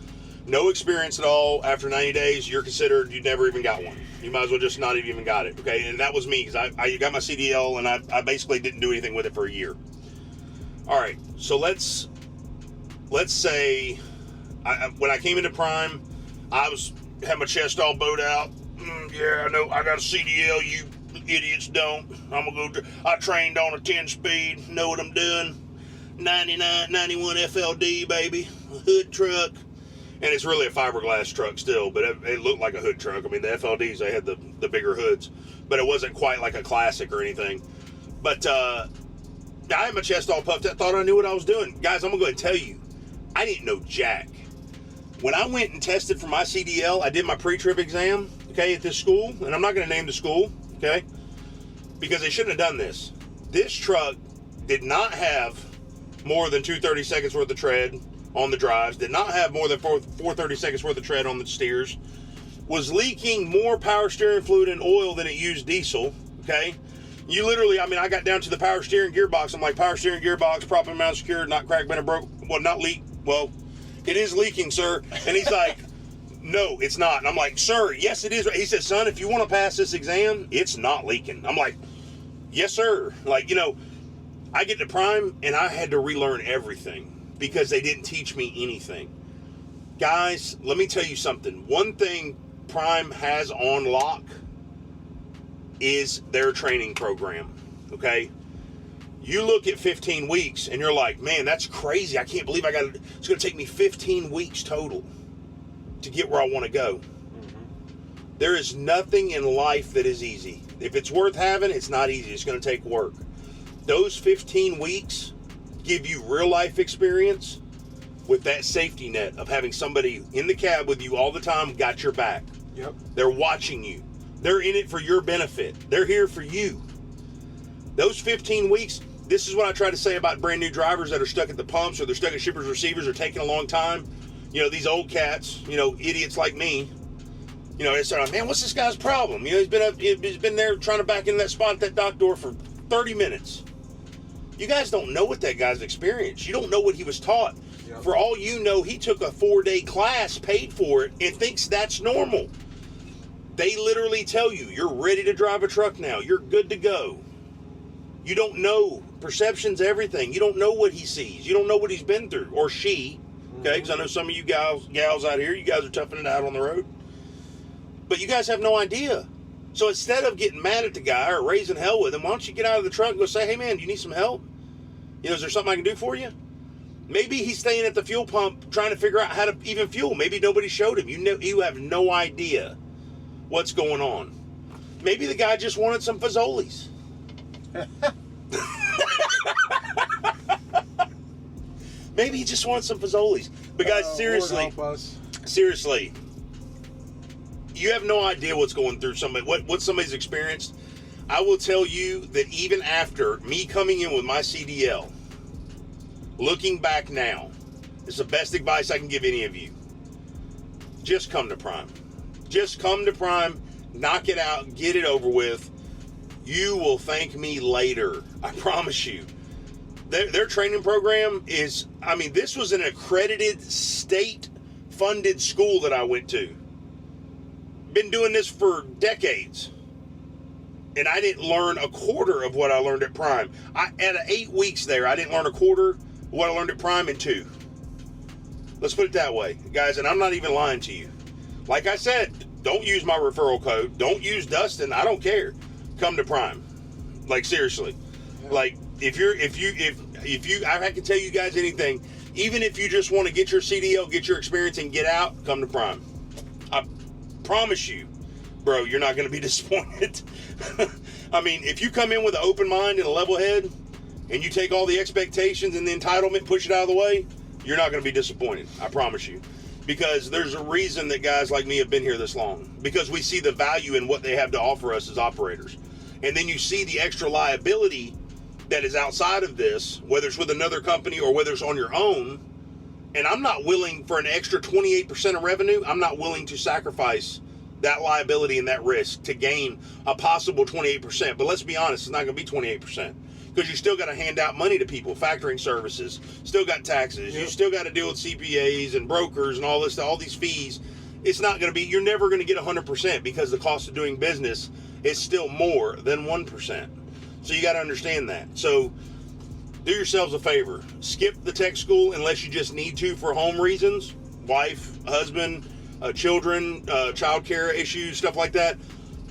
no experience at all. After 90 days, you're considered you never even got one. You might as well just not have even got it. Okay, and that was me because I got my CDL and I basically didn't do anything with it for a year. All right, so let's say when I came into Prime, I had my chest all bowed out. Yeah, I know I got a CDL. You idiots don't. I trained on a 10-speed. Know what I'm doing. 99, 91 FLD, baby. A hood truck. And it's really a fiberglass truck still, but it looked like a hood truck. I mean, the FLDs, they had the bigger hoods, but it wasn't quite like a classic or anything. But I had my chest all puffed out, thought I knew what I was doing. Guys, I'm going to go ahead and tell you, I didn't know jack. When I went and tested for my CDL, I did my pre-trip exam, okay, at this school, and I'm not going to name the school, okay, because they shouldn't have done this. This truck did not have more than 230 seconds worth of tread on the drives, did not have more than 430 seconds worth of tread on the steers, was leaking more power steering fluid and oil than it used diesel, okay? You literally, I mean, I got down to the power steering gearbox. I'm like, power steering gearbox, properly mounted, secured, not cracked, bent, or broke. Well, not leak. Well, it is leaking, sir. And he's like, no, it's not. And I'm like, sir, yes, it is. He said, son, if you want to pass this exam, it's not leaking. I'm like, yes, sir. Like, I get to Prime, and I had to relearn everything because they didn't teach me anything. Guys, let me tell you something. One thing Prime has on lock is their training program, okay? You look at 15 weeks, and you're like, man, that's crazy. I can't believe it's going to take me 15 weeks total to get where I want to go. Mm-hmm. There is nothing in life that is easy. If it's worth having, it's not easy. It's going to take work. Those 15 weeks give you real life experience with that safety net of having somebody in the cab with you all the time, got your back. Yep. They're watching you. They're in it for your benefit. They're here for you. Those 15 weeks, this is what I try to say about brand new drivers that are stuck at the pumps or they're stuck at shippers receivers or taking a long time. These old cats, idiots like me, they start, man, what's this guy's problem? He's been there trying to back into that spot at that dock door for 30 minutes. You guys don't know what that guy's experienced. You don't know what he was taught. Yep. For all you know, he took a 4-day class, paid for it, and thinks that's normal. They literally tell you, you're ready to drive a truck now. You're good to go. You don't know. Perception's everything. You don't know what he sees. You don't know what he's been through. Or she. Okay, because I know some of you gals out here, you guys are toughing it out on the road. But you guys have no idea. So instead of getting mad at the guy or raising hell with him, why don't you get out of the truck and go say, hey man, do you need some help? You know, is there something I can do for you? Maybe he's staying at the fuel pump trying to figure out how to even fuel. Maybe nobody showed him. You have no idea what's going on. Maybe the guy just wanted some Fazoli's. Maybe he just wants some Fazoli's. But guys, seriously, you have no idea what's going through somebody, what somebody's experienced. I will tell you that even after me coming in with my CDL, looking back now, it's the best advice I can give any of you. Just come to Prime. Just come to Prime, knock it out, get it over with. You will thank me later. I promise you. Their training program is, I mean, this was an accredited state-funded school that I went to. Been doing this for decades. And I didn't learn a quarter of what I learned at Prime. At 8 weeks there, I didn't learn a quarter of what I learned at Prime in 2. Let's put it that way, guys, and I'm not even lying to you. Like I said, don't use my referral code. Don't use Dustin. I don't care. Come to Prime. Like, seriously. Yeah. Like, if you, I can tell you guys anything. Even if you just want to get your CDL, get your experience, and get out, come to Prime. I promise you, bro, you're not going to be disappointed. I mean, if you come in with an open mind and a level head, and you take all the expectations and the entitlement, push it out of the way, you're not going to be disappointed. I promise you. Because there's a reason that guys like me have been here this long. Because we see the value in what they have to offer us as operators. And then you see the extra liability that is outside of this, whether it's with another company or whether it's on your own. And I'm not willing, for an extra 28% of revenue, I'm not willing to sacrifice that liability and that risk to gain a possible 28%. But let's be honest, it's not going to be 28%. Because you still got to hand out money to people, factoring services, still got taxes, you still got to deal with CPAs and brokers and all this, all these fees. It's not going to be, you're never going to get 100% because the cost of doing business is still more than 1%. So you got to understand that. So do yourselves a favor. Skip the tech school unless you just need to for home reasons, wife, husband, children, childcare issues, stuff like that.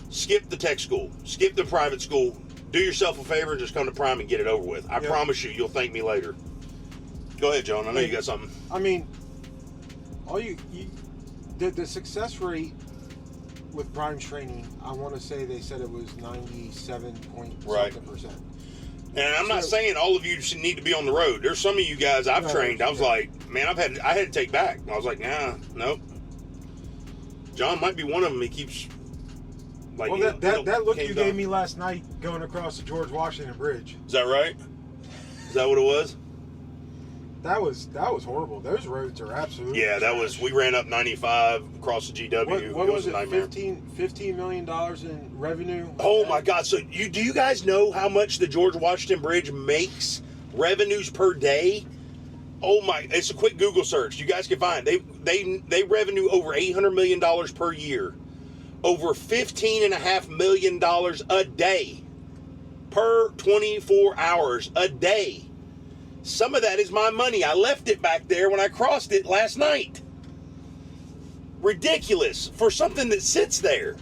Skip the tech school. Skip the private school. Do yourself a favor and just come to Prime and get it over with. I promise you, you'll thank me later. Go ahead, John. I know you got something. I mean, the success rate with Prime training, I want to say they said it was 97.something%. And I'm not saying all of you need to be on the road. There's some of you guys I've trained. I was like, man, I had to take back. I was like, nah, nope. John might be one of them. He keeps. Like, well, that look you gave me last night going across the George Washington Bridge. Is that right? Is that what it was? That was horrible. Those roads are absolutely trash. We ran up 95 across the GW. What was it? $15 million in revenue? Oh my God. So do you guys know how much the George Washington Bridge makes revenues per day? Oh my, it's a quick Google search. You guys can find they revenue over $800 million per year. Over $15.5 million a day per 24 hours a day. Some of that is my money. I left it back there when I crossed it last night. Ridiculous for something that sits there.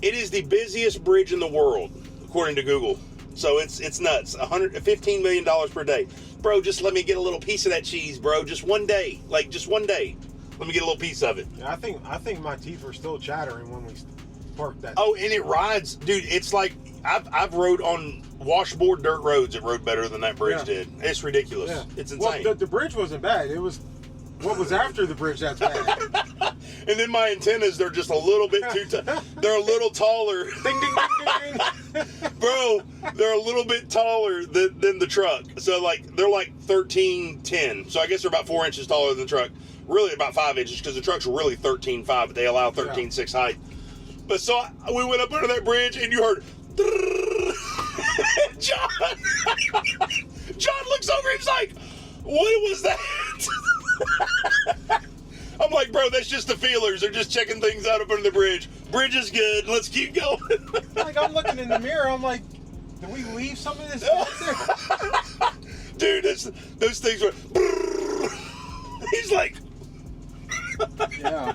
It is the busiest bridge in the world, according to Google. So it's nuts. $15 million per day. Bro, just let me get a little piece of that cheese, bro. Just one day. Like, just one day. Let me get a little piece of it. Yeah, I think my teeth were still chattering when we parked that. Oh, and it rides, dude. It's like I've rode on washboard dirt roads. It rode better than that bridge did. It's ridiculous. Yeah. It's insane. Well, the bridge wasn't bad. It was what was after the bridge that's bad. And then my antennas, they're just a little bit too. They're a little taller. Ding ding ding ding. Bro, they're a little bit taller than the truck. So they're like 13.10. So I guess they're about 4 inches taller than the truck. Really about 5 inches because the truck's really 13.5, but they allow 13.6 height. But so we went up under that bridge and you heard John looks over and he's like, what was that? I'm like, bro, that's just the feelers. They're just checking things out up under the bridge. Bridge is good. Let's keep going. Like, I'm looking in the mirror. I'm like, did we leave some of this back Dude, there? those things were... He's like... Yeah.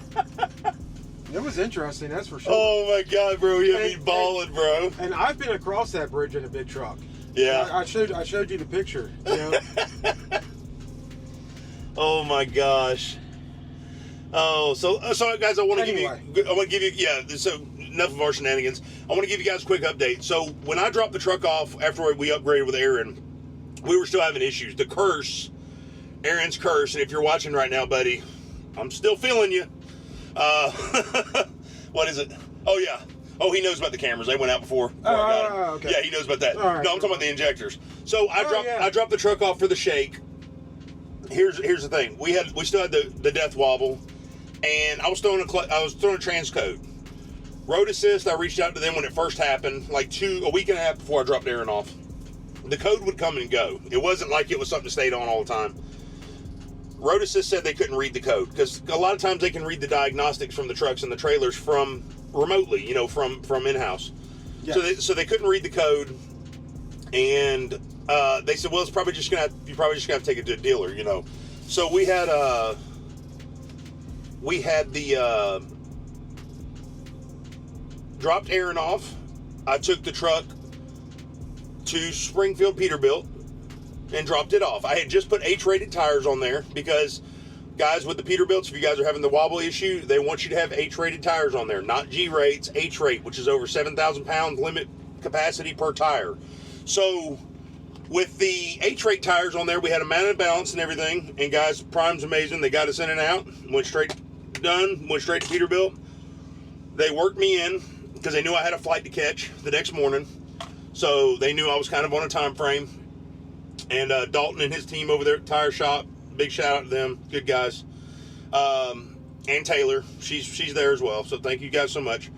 It was interesting, that's for sure. Oh, my God, bro. You had me balling, bro. And I've been across that bridge in a big truck. Yeah. I showed you the picture. You know? Oh, my gosh. Oh, so guys, I want to give you, yeah, so enough of our shenanigans. I want to give you guys a quick update. So when I dropped the truck off after we upgraded with Aaron, we were still having issues. The curse, Aaron's curse, and if you're watching right now, buddy, I'm still feeling you. What is it? Oh, yeah. Oh, he knows about the cameras. They went out before I got him. Okay. Yeah, he knows about that. All right. No, I'm talking about the injectors. So I dropped the truck off for the shake. Here's the thing. We still had the death wobble, and I was throwing a transcode. Road assist, I reached out to them when it first happened, like a week and a half before I dropped Aaron off. The code would come and go. It wasn't like it was something that stayed on all the time. Road assist said they couldn't read the code, because a lot of times they can read the diagnostics from the trucks and the trailers from remotely, from in-house. Yes. So they couldn't read the code, and they said, well, you're probably just gonna have to take it to a dealer, So we had the dropped Aaron off. I took the truck to Springfield Peterbilt and dropped it off. I had just put H-rated tires on there because, guys, with the Peterbilts, if you guys are having the wobble issue, they want you to have H-rated tires on there, not G-rates, H-rate, which is over 7,000 pound limit capacity per tire. So with the H-rate tires on there, we had a mounted balance and everything. And guys, Prime's amazing. They got us in and out. Went straight to Peterbilt. They worked me in because they knew I had a flight to catch the next morning. So they knew I was kind of on a time frame. And Dalton and his team over there at the tire shop, big shout out to them, good guys. And Taylor, she's there as well. So thank you guys so much.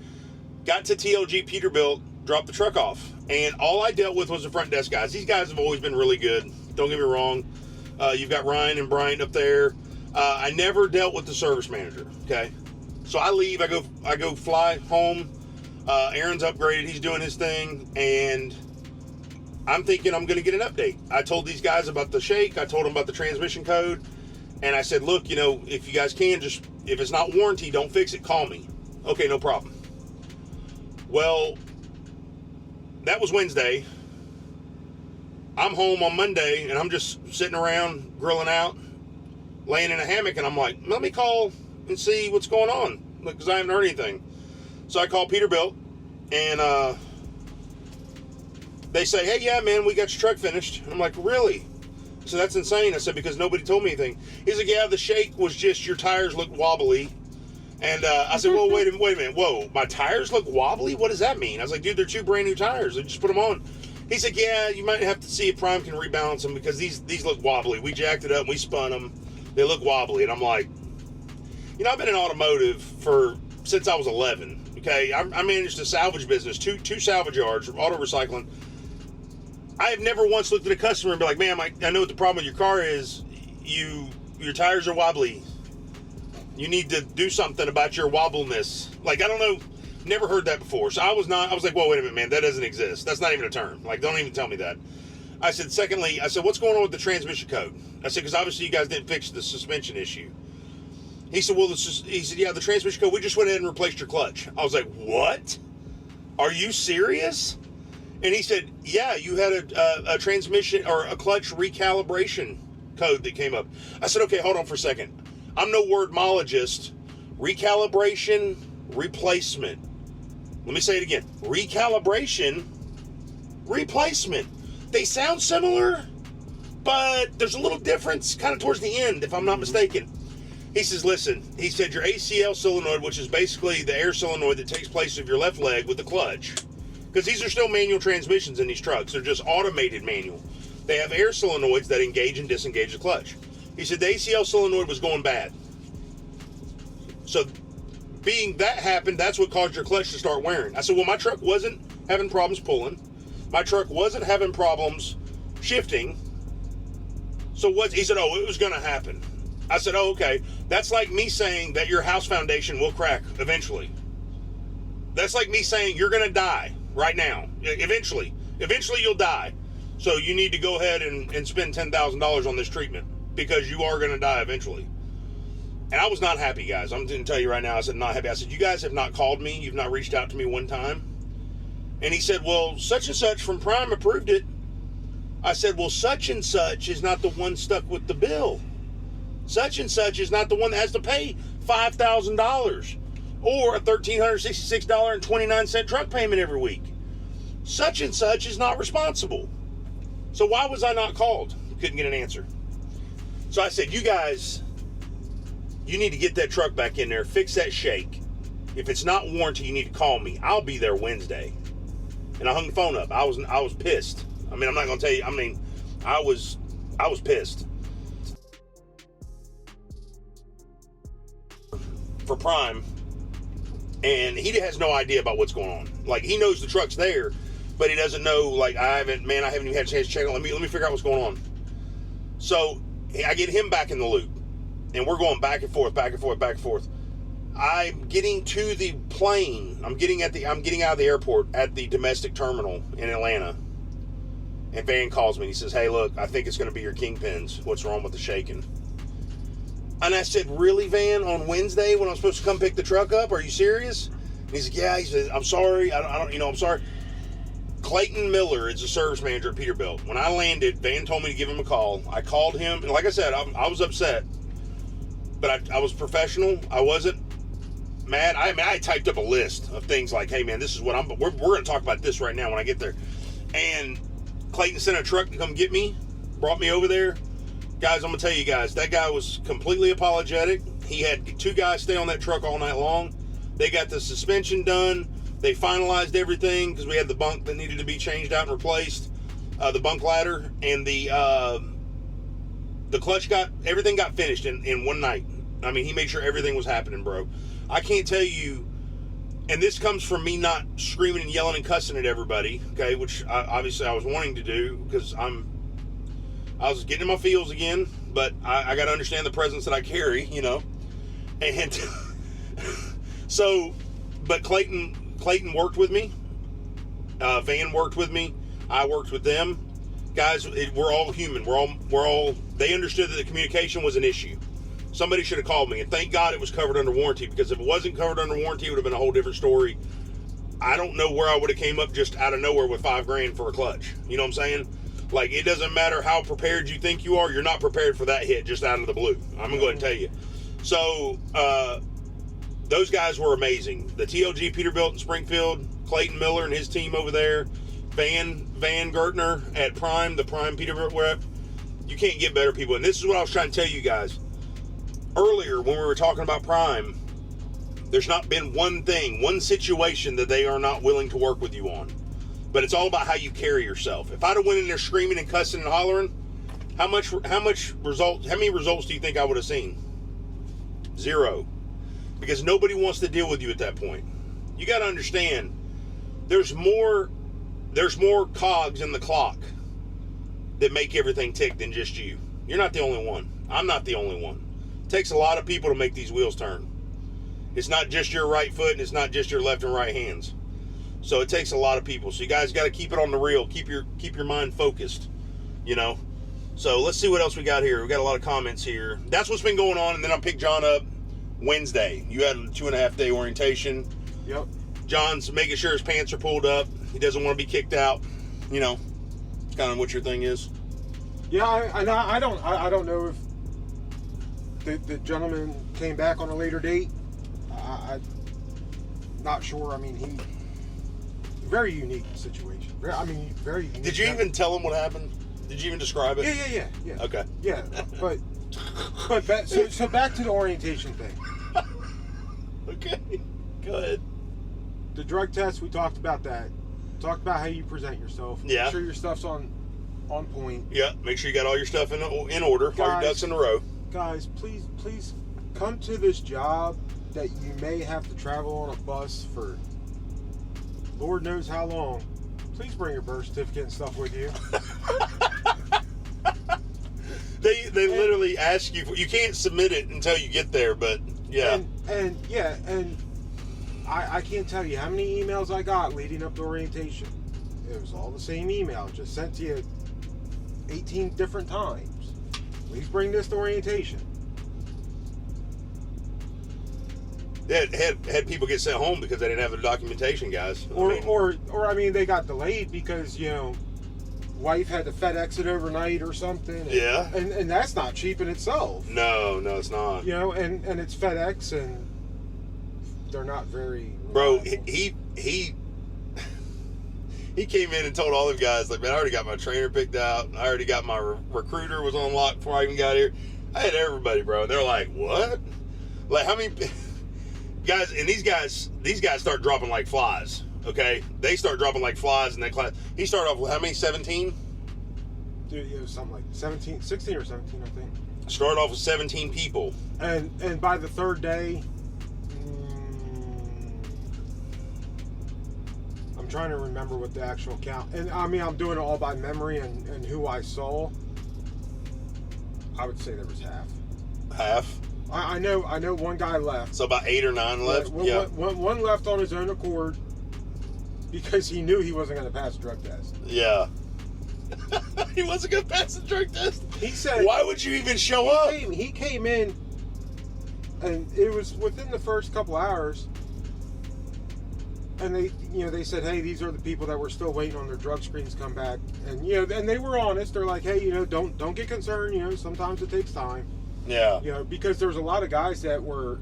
Got to TLG Peterbilt, dropped the truck off, and all I dealt with was the front desk guys. These guys have always been really good. Don't get me wrong. You've got Ryan and Bryant up there. I never dealt with the service manager. Okay, so I leave. I go fly home. Aaron's upgraded. He's doing his thing, and I'm thinking I'm going to get an update. I told these guys about the shake. I told them about the transmission code. And I said, look, if you guys can, just, if it's not warranty, don't fix it. Call me. Okay, no problem. Well, that was Wednesday. I'm home on Monday, and I'm just sitting around, grilling out, laying in a hammock, and I'm like, let me call and see what's going on, because I haven't heard anything. So I call Peterbilt, and they say, hey, yeah, man, we got your truck finished. I'm like, really? So that's insane. I said, because nobody told me anything. He's like, yeah, the shake was just your tires look wobbly. And I said, well, wait a minute. Whoa, my tires look wobbly? What does that mean? I was like, dude, they're 2 brand new tires. I just put them on. He's like, yeah, you might have to see if Prime can rebalance them because these look wobbly. We jacked it up and we spun them. They look wobbly. And I'm like, I've been in automotive since I was 11. Okay, I managed a salvage business, two salvage yards, auto recycling. I have never once looked at a customer and be like, man, I know what the problem with your car is. Your tires are wobbly. You need to do something about your wobbleness. Like, I don't know, never heard that before. So I was like, well, wait a minute, man, that doesn't exist. That's not even a term. Like, don't even tell me that. I said, secondly, what's going on with the transmission code? I said, because obviously you guys didn't fix the suspension issue. He said, yeah, the transmission code, we just went ahead and replaced your clutch. I was like, what? Are you serious? And he said, yeah, you had a transmission or a clutch recalibration code that came up. I said, okay, hold on for a second. I'm no wordmologist. Recalibration, replacement. Let me say it again. Recalibration, replacement. They sound similar, but there's a little difference kind of towards the end, if I'm not mistaken. He says, listen, he said your ACL solenoid, which is basically the air solenoid that takes place of your left leg with the clutch, because these are still manual transmissions in these trucks. They're just automated manual. They have air solenoids that engage and disengage the clutch. He said the ACL solenoid was going bad. So being that happened, that's what caused your clutch to start wearing. I said, well, my truck wasn't having problems pulling. My truck wasn't having problems shifting. So what? He said, oh, it was going to happen. I said, oh, okay. That's like me saying that your house foundation will crack eventually. That's like me saying you're going to die right now. Eventually. Eventually you'll die. So you need to go ahead and spend $10,000 on this treatment because you are going to die eventually. And I was not happy, guys. I'm going to tell you right now, I said, not happy. I said, you guys have not called me. You've not reached out to me one time. And he said, well, such and such from Prime approved it. I said, well, such and such is not the one stuck with the bill. Such and such is not the one that has to pay $5,000 or a $1,366.29 truck payment every week. Such and such is not responsible. So why was I not called? Couldn't get an answer. So I said, you guys, you need to get that truck back in there, fix that shake. If it's not warranty, you need to call me. I'll be there Wednesday. And I hung the phone up. I was pissed. I mean, I'm not going to tell you. I mean, I was pissed. For Prime, and he has no idea about what's going on. Like, he knows the truck's there, but he doesn't know, like, I haven't even had a chance to check it. Let me figure out what's going on. So I get him back in the loop, and we're going back and forth, back and forth, back and forth. I'm getting to the plane. I'm getting out of the airport at the domestic terminal in Atlanta. And Van calls me and he says, hey, look, I think it's going to be your kingpins. What's wrong with the shaking? And I said, really, Van, on Wednesday when I'm supposed to come pick the truck up? Are you serious? And he's like, yeah. He says, I'm sorry. I'm sorry. Clayton Miller is a service manager at Peterbilt. When I landed, Van told me to give him a call. I called him. And like I said, I was upset. But I was professional. I wasn't mad. I typed up a list of things like, hey, man, this is what we're going to talk about this right now when I get there. And Clayton sent a truck to come get me, brought me over there. Guys, I'm going to tell you guys, that guy was completely apologetic. He had two guys stay on that truck all night long. They got the suspension done. They finalized everything because we had the bunk that needed to be changed out and replaced, the bunk ladder, and the clutch everything got finished in one night. I mean, he made sure everything was happening, bro. I can't tell you, and this comes from me not screaming and yelling and cussing at everybody, okay, which obviously I was wanting to do because I was getting in my feels again, but I got to understand the presence that I carry, you know. And so, but Clayton worked with me. Van worked with me. I worked with them. Guys, we're all human. We're all. They understood that the communication was an issue. Somebody should have called me, and thank God it was covered under warranty, because if it wasn't covered under warranty, it would have been a whole different story. I don't know where I would have came up just out of nowhere with $5,000 for a clutch. You know what I'm saying? Like, it doesn't matter how prepared you think you are. You're not prepared for that hit just out of the blue. I'm going to go ahead and tell you. So, those guys were amazing. The TLG Peterbilt in Springfield, Clayton Miller and his team over there, Van Gertner at Prime, the Prime Peterbilt rep. You can't get better people. And this is what I was trying to tell you guys. Earlier, when we were talking about Prime, there's not been one situation that they are not willing to work with you on. But it's all about how you carry yourself. If I'd have went in there screaming and cussing and hollering, how many results do you think I would have seen? 0. Because nobody wants to deal with you at that point. You got to understand, there's more cogs in the clock that make everything tick than just you. You're not the only one. I'm not the only one. It takes a lot of people to make these wheels turn. It's not just your right foot, and it's not just your left and right hands. So it takes a lot of people. So you guys got to keep it on the reel. Keep your mind focused, you know. So let's see what else we got here. We got a lot of comments here. That's what's been going on. And then I'll pick John up Wednesday. You had a 2.5-day orientation. Yep. John's making sure his pants are pulled up. He doesn't want to be kicked out. You know, it's kind of what your thing is. Yeah, I don't know if the gentleman came back on a later date. I'm not sure. I mean, very unique situation. Very unique. Did you even tell him what happened? Did you even describe it? Yeah. Okay. Yeah, but so back to the orientation thing. Okay, go ahead. The drug test, we talked about that. Talked about how you present yourself. Yeah. Make sure your stuff's on point. Yeah. Make sure you got all your stuff in order. All your ducks in a row. Guys, please come to this job that you may have to travel on a bus for Lord knows how long. Please bring your birth certificate and stuff with you. They literally ask you for, you can't submit it until you get there, but yeah. And I can't tell you how many emails I got leading up to orientation. It was all the same email, just sent to you 18 different times. Please bring this to orientation. Had people get sent home because they didn't have their documentation, guys. Or I mean, they got delayed because, wife had to FedEx it overnight or something. And, yeah. And that's not cheap in itself. No, it's not. And it's FedEx, and they're not very reliable. reliable. He came in and told all the guys, like, man, I already got my trainer picked out. I already got my recruiter was on lock before I even got here. I had everybody, bro. And they're like, what? Like, how many guys? And these guys start dropping like flies. Okay, they start dropping like flies in that class. He started off with how many? 17. Dude, it was something like 16 or 17, I think. Started off with 17 people. And by the third day, I'm trying to remember what the actual count. And I mean, I'm doing it all by memory and who I saw. I would say there was half. Half. I know one guy left. So about 8 or 9 left. Yeah. One left on his own accord because he knew he wasn't going to pass the drug test. Yeah. He wasn't going to pass the drug test. He said, why would you even show up? He came in, and it was within the first couple hours. And they said, hey, these are the people that were still waiting on their drug screens to come back. And and they were honest. They're like, hey, don't get concerned. Sometimes it takes time. Yeah. Because there's a lot of guys that were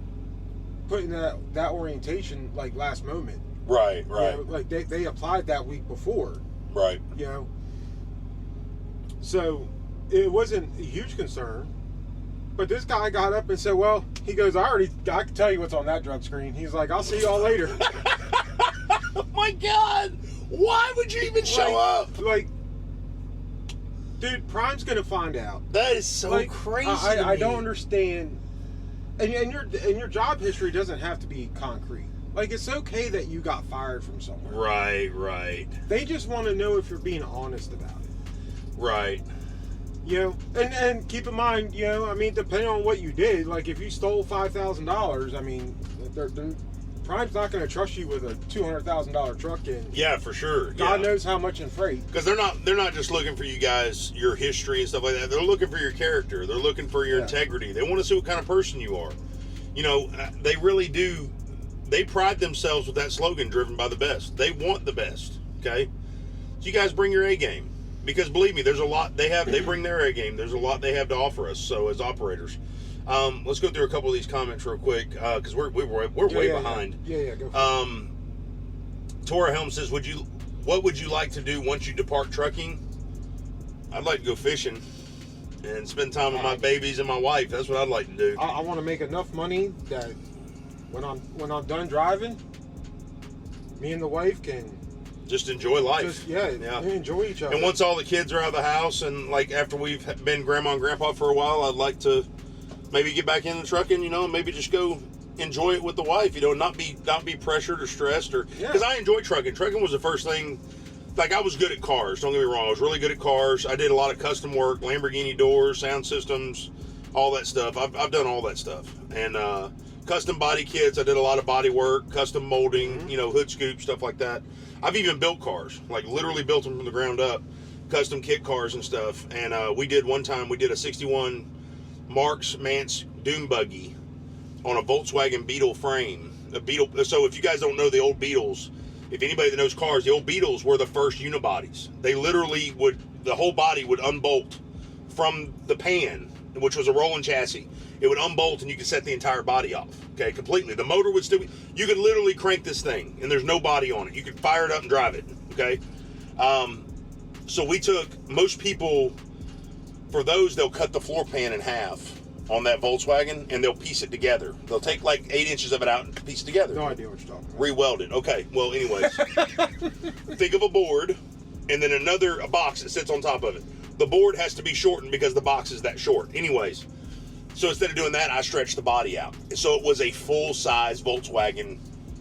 putting that orientation like last moment. Right. Like they applied that week before. Right. So it wasn't a huge concern. But this guy got up and said, well, he goes, I can tell you what's on that drug screen. He's like, I'll see y'all later. Oh my God. Why would you even show up? Like, dude, Prime's gonna find out. That is so crazy. I don't understand. And your job history doesn't have to be concrete. Like, it's okay that you got fired from somewhere. Right. They just want to know if you're being honest about it. Right. And keep in mind, I mean, depending on what you did, like if you stole $5,000, I mean, Prime's not going to trust you with a $200,000 truck in. Yeah, for sure. God knows how much in freight. Because they're not just looking for you guys, your history and stuff like that. They're looking for your character. They're looking for your integrity. They want to see what kind of person you are. They really do. They pride themselves with that slogan, driven by the best. They want the best. Okay, so you guys bring your A game. Because believe me, there's a lot they bring their A game. There's a lot they have to offer us. So as operators, let's go through a couple of these comments real quick because we're way behind. Yeah, go for it. Tora Helm says, what would you like to do once you depart trucking? I'd like to go fishing and spend time with my babies and my wife. That's what I'd like to do. I want to make enough money that when I'm done driving, me and the wife can just enjoy life. Enjoy each other. And once all the kids are out of the house and like after we've been grandma and grandpa for a while, I'd like to maybe get back into trucking, and maybe just go enjoy it with the wife, not be pressured or stressed because I enjoy trucking. Trucking was the first thing. Like, I was good at cars, don't get me wrong. I was really good at cars. I did a lot of custom work, Lamborghini doors, sound systems, all that stuff. I've done all that stuff. And custom body kits, I did a lot of body work, custom molding, hood scoop, stuff like that. I've even built cars, like literally built them from the ground up, custom kit cars and stuff. And we did a 61 Marks Mance dune buggy on a Volkswagen Beetle frame. So if you guys don't know the old Beetles, if anybody that knows cars, the old Beetles were the first unibodies. They literally the whole body would unbolt from the pan, which was a rolling chassis. It would unbolt and you could set the entire body off, okay, completely. The motor would still be, you could literally crank this thing and there's no body on it. You could fire it up and drive it, okay? So we took, most people, for those, they'll cut the floor pan in half on that Volkswagen and they'll piece it together. They'll take like 8 inches of it out and piece it together. No idea what you're talking about. Re-weld it. Okay, well, anyways. Think of a board and then a box that sits on top of it. The board has to be shortened because the box is that short. Anyways, so instead of doing that, I stretched the body out. So it was a full-size Volkswagen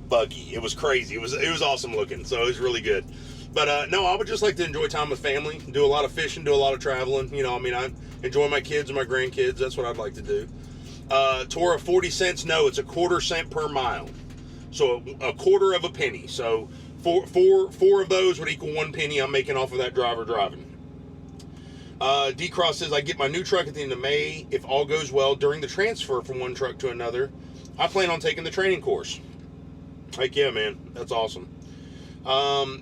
buggy. It was crazy. It was awesome looking. So it was really good. But no, I would just like to enjoy time with family, do a lot of fishing, do a lot of traveling. You know, I mean, I enjoy my kids and my grandkids. That's what I'd like to do. Tora, 40 cents. No, it's a quarter cent per mile. So a quarter of a penny. So four of those would equal 1 penny I'm making off of that driver driving. D-Cross says, I get my new truck at the end of May. If all goes well during the transfer from one truck to another, I plan on taking the training course. Heck yeah, man. That's awesome.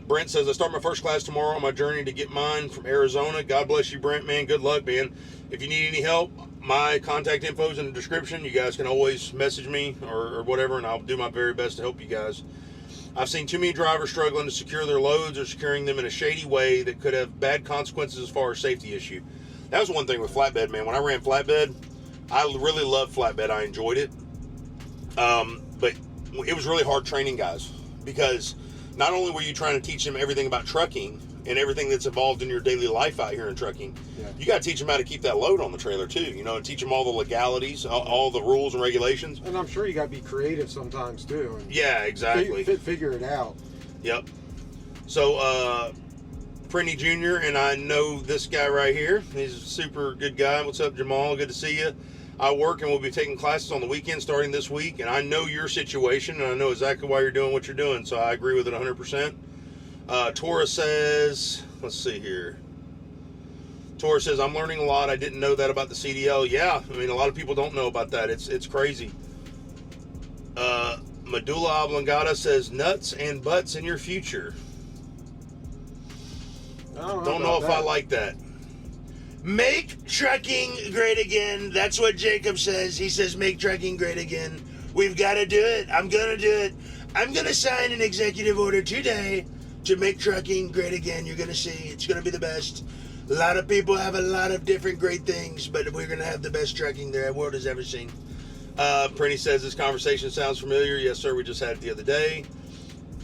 Brent says, I start my first class tomorrow on my journey to get mine from Arizona. God bless you, Brent, man. Good luck, man. If you need any help, my contact info is in the description. You guys can always message me or whatever, and I'll do my very best to help you guys. I've seen too many drivers struggling to secure their loads or securing them in a shady way that could have bad consequences as far as safety issue. That was one thing with flatbed, man. When I ran flatbed, I really loved flatbed. I enjoyed it. But it was really hard training guys, because not only were you trying to teach them everything about trucking and everything that's involved in your daily life out here in trucking, you got to teach them how to keep that load on the trailer too, you know, and teach them all the legalities, all the rules and regulations. And I'm sure you got to be creative sometimes too. And yeah, exactly. Figure it out. Yep. So, Prinny Jr., and I know this guy right here. He's a super good guy. What's up, Jamal? Good to see you. I work and will be taking classes on the weekend starting this week, and I know your situation, and I know exactly why you're doing what you're doing, so I agree with it 100%. Tora says, let's see here. Tora says, I'm learning a lot. I didn't know that about the CDL. Yeah, I mean, a lot of people don't know about that. It's crazy. Medulla Oblongata says, nuts and butts in your future. Don't know if I like that. Make trucking great again. That's what Jacob says. He says, make trucking great again. We've got to do it. I'm going to do it. I'm going to sign an executive order today to make trucking great again. You're going to see. It's going to be the best. A lot of people have a lot of different great things, but we're going to have the best trucking the world has ever seen. Prinny says, this conversation sounds familiar. Yes, sir. We just had it the other day.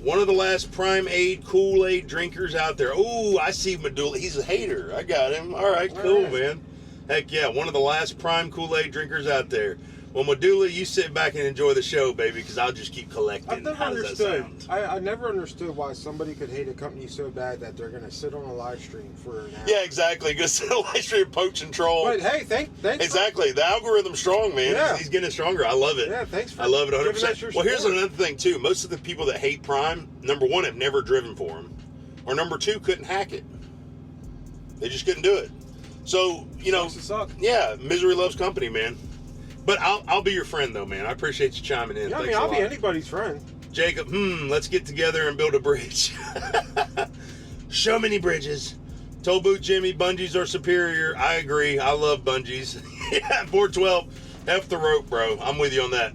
One of the last Prime Aid Kool-Aid drinkers out there. Ooh, I see Medulla. He's a hater. I got him. All right, cool, man. Heck yeah, one of the last Prime Kool-Aid drinkers out there. Well, Medulla, you sit back and enjoy the show, baby, because I'll just keep collecting. I've never How does that understood. sound? I never understood why somebody could hate a company so bad that they're going to sit on a live stream for an hour. Yeah, exactly. Go sit on a live stream, poach and troll. But hey, thanks. Exactly. The algorithm's strong, man. Yeah. He's getting stronger. I love it. Yeah, thanks for I love it 100%. giving us your Well, here's support. another thing, too. Most of the people that hate Prime, number one, have never driven for him. Or number two, couldn't hack it. They just couldn't do it. So, you know, yeah, misery loves company, man. But I'll be your friend, though, man. I appreciate you chiming in. Yeah, Thanks I'll a be lot. anybody's friend. Jacob, let's get together and build a bridge. So many bridges. Toll Booth Jimmy, bungees are superior. I agree. I love bungees. Yeah, 412, F the rope, bro. I'm with you on that.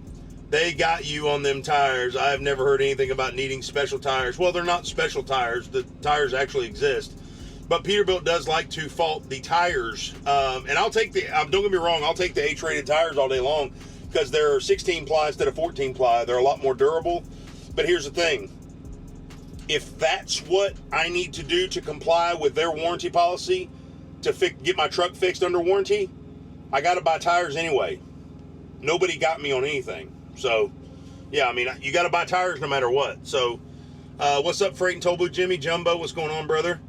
They got you on them tires. I have never heard anything about needing special tires. Well, they're not special tires. The tires actually exist. But Peterbilt does like to fault the tires. And I'll take don't get me wrong, I'll take the H-rated tires all day long because they're 16 ply instead of 14 ply. They're a lot more durable. But here's the thing. If that's what I need to do to comply with their warranty policy to get my truck fixed under warranty, I got to buy tires anyway. Nobody got me on anything. So, yeah, I mean, you got to buy tires no matter what. So, what's up, Fr8 and Toll Booth Jimmy? Jumbo, what's going on, brother?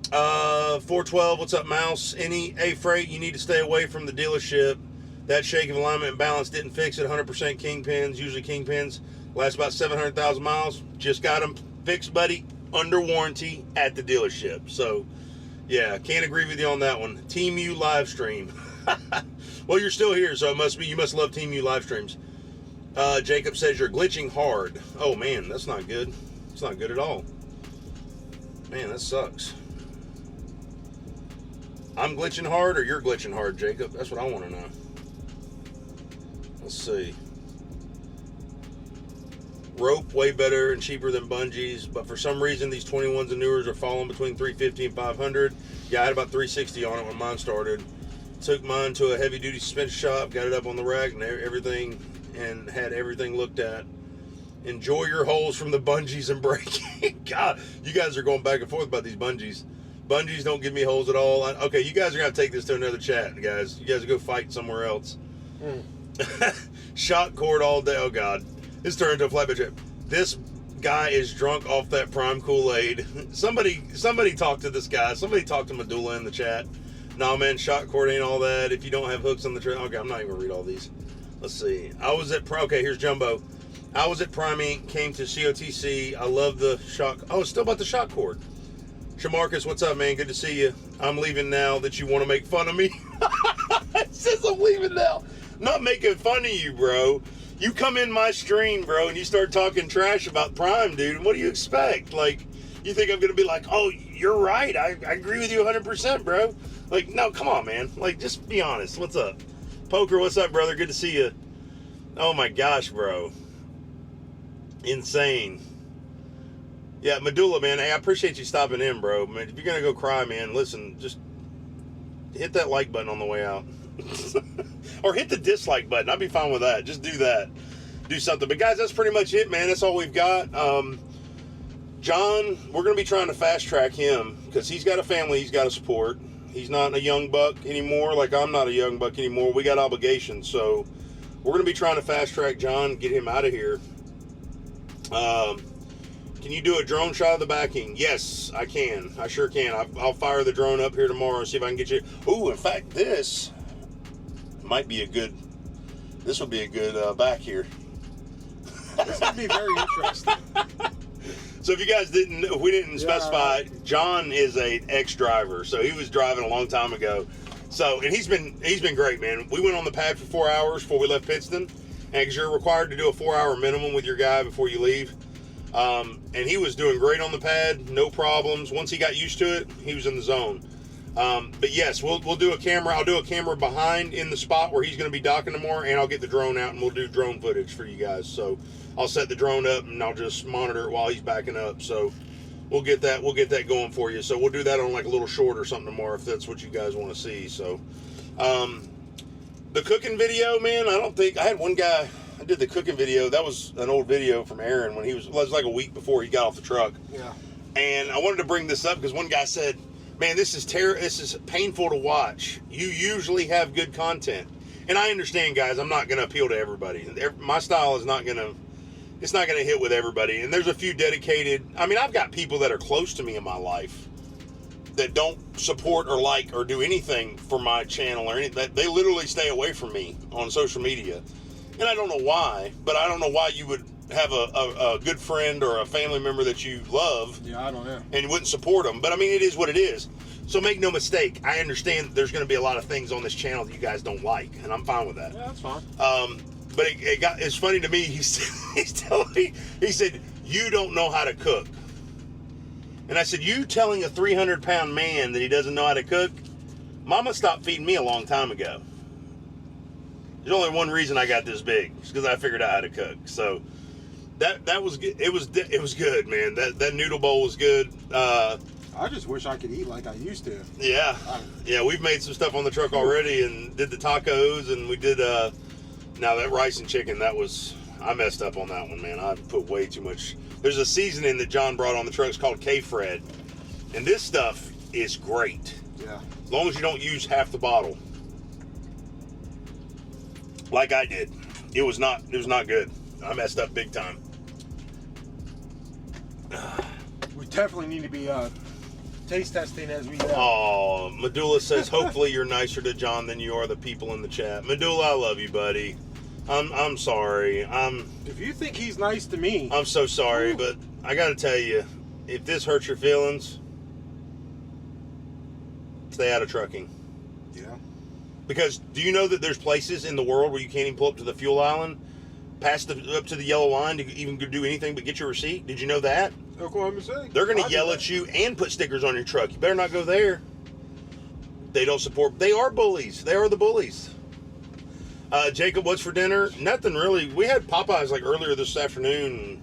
412, what's up, Mouse? Hey, Fr8, you need to stay away from the dealership. That shake of alignment and balance didn't fix it. 100% kingpins, usually kingpins. Last about 700,000 miles. Just got them fixed, buddy, under warranty at the dealership. So, yeah, can't agree with you on that one. Team U live stream. Well, you're still here, so you must love Team U live streams. Jacob says you're glitching hard. Oh, man, that's not good. It's not good at all. Man, that sucks. I'm glitching hard or you're glitching hard, Jacob? That's what I want to know. Let's see. Rope, way better and cheaper than bungees, but for some reason these 21s and newers are falling between $350 and $500. Yeah, I had about $360 on it when mine started. Took mine to a heavy-duty suspension shop, got it up on the rack and everything, and had everything looked at. Enjoy your holes from the bungees and braking. God, you guys are going back and forth about these bungees. Bungees don't give me holes at all. Okay, you guys are going to take this to another chat, guys. You guys go fight somewhere else. Shot cord all day. Oh, God. This turned into a flatbed trip. This guy is drunk off that Prime Kool-Aid. Somebody talk to this guy. Somebody talk to Medulla in the chat. Nah, man, shot cord ain't all that. If you don't have hooks on the trail. Okay, I'm not even going to read all these. Let's see. Okay, here's Jumbo. I was at Prime Inc., came to COTC. I love the shock. Oh, it's still about the shock cord. Shamarcus, what's up, man? Good to see you. I'm leaving now that you want to make fun of me. It says I'm leaving now. Not making fun of you, bro. You come in my stream, bro, and you start talking trash about Prime, dude. What do you expect? Like, you think I'm going to be like, oh, you're right. I agree with you 100%, bro. Like, no, come on, man. Like, just be honest. What's up? Poker, what's up, brother? Good to see you. Oh, my gosh, bro. Insane. Yeah, Medulla, man. Hey, I appreciate you stopping in, bro. Man, if you're going to go cry, man, listen, just hit that like button on the way out. Or hit the dislike button. I'd be fine with that. Just do that. Do something. But, guys, that's pretty much it, man. That's all we've got. John, we're going to be trying to fast-track him because he's got a family he's got to support. He's not a young buck anymore, like I'm not a young buck anymore. We got obligations, so we're going to be trying to fast-track John, get him out of here. Can you do a drone shot of the backing? Yes, I can. I sure can. I'll fire the drone up here tomorrow and see if I can get you. Ooh, in fact, this might be a good, this will be a good back here. This would be very interesting. So if you guys didn't, if we didn't specify, John is a ex-driver, so he was driving a long time ago. So, and he's been great, man. We went on the pad for 4 hours before we left Pittston, and because you're required to do a 4-hour minimum with your guy before you leave. And he was doing great on the pad, no problems. Once he got used to it, he was in the zone. But yes, we'll do a camera. I'll do a camera behind in the spot where he's going to be docking tomorrow, and I'll get the drone out and we'll do drone footage for you guys. So I'll set the drone up and I'll just monitor it while he's backing up. So we'll get that going for you. So we'll do that on like a little short or something tomorrow if that's what you guys want to see. So the cooking video, man, I had one guy. I did the cooking video. That was an old video from Aaron when it was like a week before he got off the truck. Yeah. And I wanted to bring this up because one guy said, man, this is painful to watch. You usually have good content. And I understand, guys, I'm not going to appeal to everybody. My style is not going to hit with everybody. And there's a few dedicated, I've got people that are close to me in my life that don't support or like or do anything for my channel or anything. They literally stay away from me on social media. And I don't know why, but I don't know why you would have a good friend or a family member that you love. Yeah, I don't know. And you wouldn't support them. But it is what it is. So make no mistake, I understand that there's going to be a lot of things on this channel that you guys don't like, and I'm fine with that. Yeah, that's fine. But it's funny to me, he's telling me, he said, you don't know how to cook. And I said, you telling a 300-pound man that he doesn't know how to cook? Mama stopped feeding me a long time ago. There's only one reason I got this big. It's because I figured out how to cook. So that was good. It was good, man. That noodle bowl was good. I just wish I could eat like I used to. Yeah. Yeah, we've made some stuff on the truck already and did the tacos, and we did now that rice and chicken, I messed up on that one, man. I put way too much. There's a seasoning that John brought on the truck. It's called K-Fred. And this stuff is great. Yeah. As long as you don't use half the bottle. Like I did. It was not good. I messed up big time. We definitely need to be taste testing as we go. Oh, Medulla says, hopefully you're nicer to John than you are the people in the chat. Medulla, I love you, buddy. I'm sorry. If you think he's nice to me, I'm so sorry, but I got to tell you, if this hurts your feelings, stay out of trucking. Yeah. Because do you know that there's places in the world where you can't even pull up to the fuel island, up to the yellow line to even do anything but get your receipt? Did you know that? Oklahoma City. They're going to yell at you and put stickers on your truck. You better not go there. They don't support. They are bullies. They are the bullies. Jacob, what's for dinner? Nothing really. We had Popeyes like earlier this afternoon.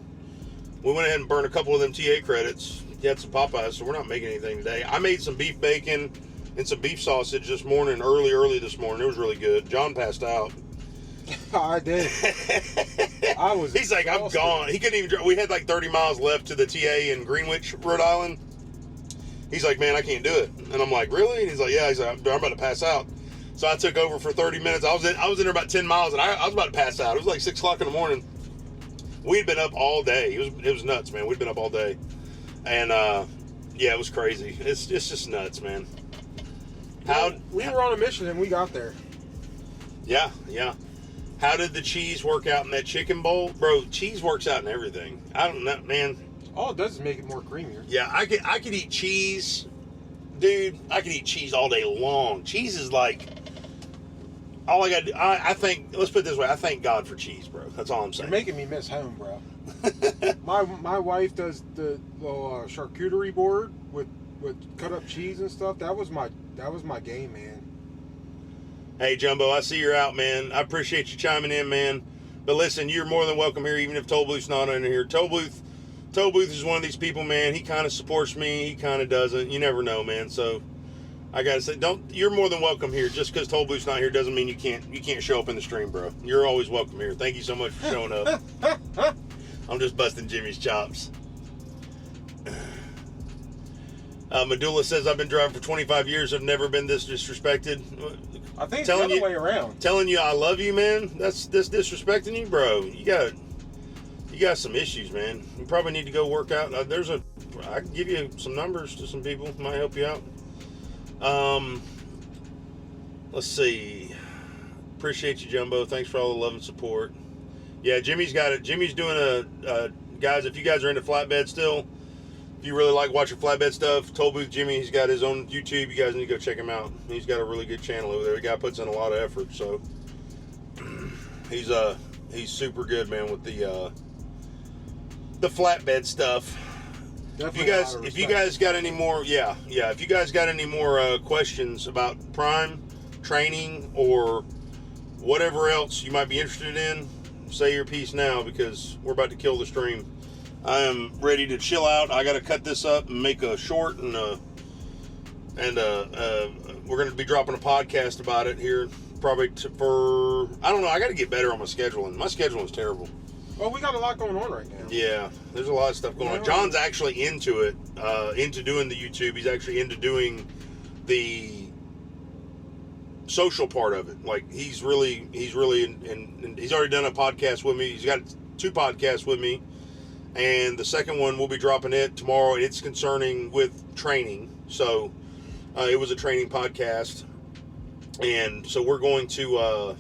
We went ahead and burned a couple of them TA credits. Had some Popeyes, so we're not making anything today. I made some beef bacon and some beef sausage this morning, early this morning. It was really good. John passed out. I did. He's like, I'm gone. He couldn't even drive. We had like 30 miles left to the TA in Greenwich, Rhode Island. He's like, man, I can't do it. And I'm like, really? And he's like, yeah. He's like, I'm about to pass out. So I took over for 30 minutes. I was in there about 10 miles, and I was about to pass out. It was like 6 o'clock in the morning. We'd been up all day. It was nuts, man. We'd been up all day. And, yeah, it was crazy. It's just nuts, man. We were on a mission and we got there. Yeah. How did the cheese work out in that chicken bowl? Bro, cheese works out in everything. I don't know, man. All it does is make it more creamier. Yeah, I could eat cheese. Dude, I could eat cheese all day long. Cheese is like... All I got to do... I think... Let's put it this way. I thank God for cheese, bro. That's all I'm saying. You're making me miss home, bro. my wife does the charcuterie board with cut up cheese and stuff. That was my game, man. Hey, Jumbo, I see you're out, man. I appreciate you chiming in, man. But listen, you're more than welcome here, even if Toll Booth's not in here. Toll Booth is one of these people, man. He kind of supports me. He kind of doesn't. You never know, man. So I gotta say, you're more than welcome here. Just because Toll Booth's not here doesn't mean you can't show up in the stream, bro. You're always welcome here. Thank you so much for showing up. I'm just busting Jimmy's chops. Medulla says, I've been driving for 25 years. I've never been this disrespected. I think it's the other way around. Telling you I love you, man. That's disrespecting you, bro. You got some issues, man. You probably need to go work out. I can give you some numbers to some people. Might help you out. Let's see. Appreciate you, Jumbo. Thanks for all the love and support. Yeah, Jimmy's got it. Jimmy's doing guys, if you guys are into flatbed still, if you really like watching flatbed stuff, Toll Booth Jimmy, he's got his own YouTube. You guys need to go check him out. He's got a really good channel over there. The guy puts in a lot of effort, so he's super good, man, with the flatbed stuff. Definitely if you guys got any more, if you guys got any more questions about Prime training or whatever else you might be interested in, say your piece now, because we're about to kill the stream. I am ready to chill out. I got to cut this up and make a short, and we're going to be dropping a podcast about it here probably for, I don't know, I got to get better on my scheduling. My scheduling's terrible. Well, we got a lot going on right now. Yeah, there's a lot of stuff going on. John's actually into it, into doing the YouTube. He's actually into doing the social part of it. Like, he's really, and he's already done a podcast with me. He's got 2 podcasts with me. And the second one, we'll be dropping it tomorrow. It's concerning with training. So it was a training podcast. And so we're going to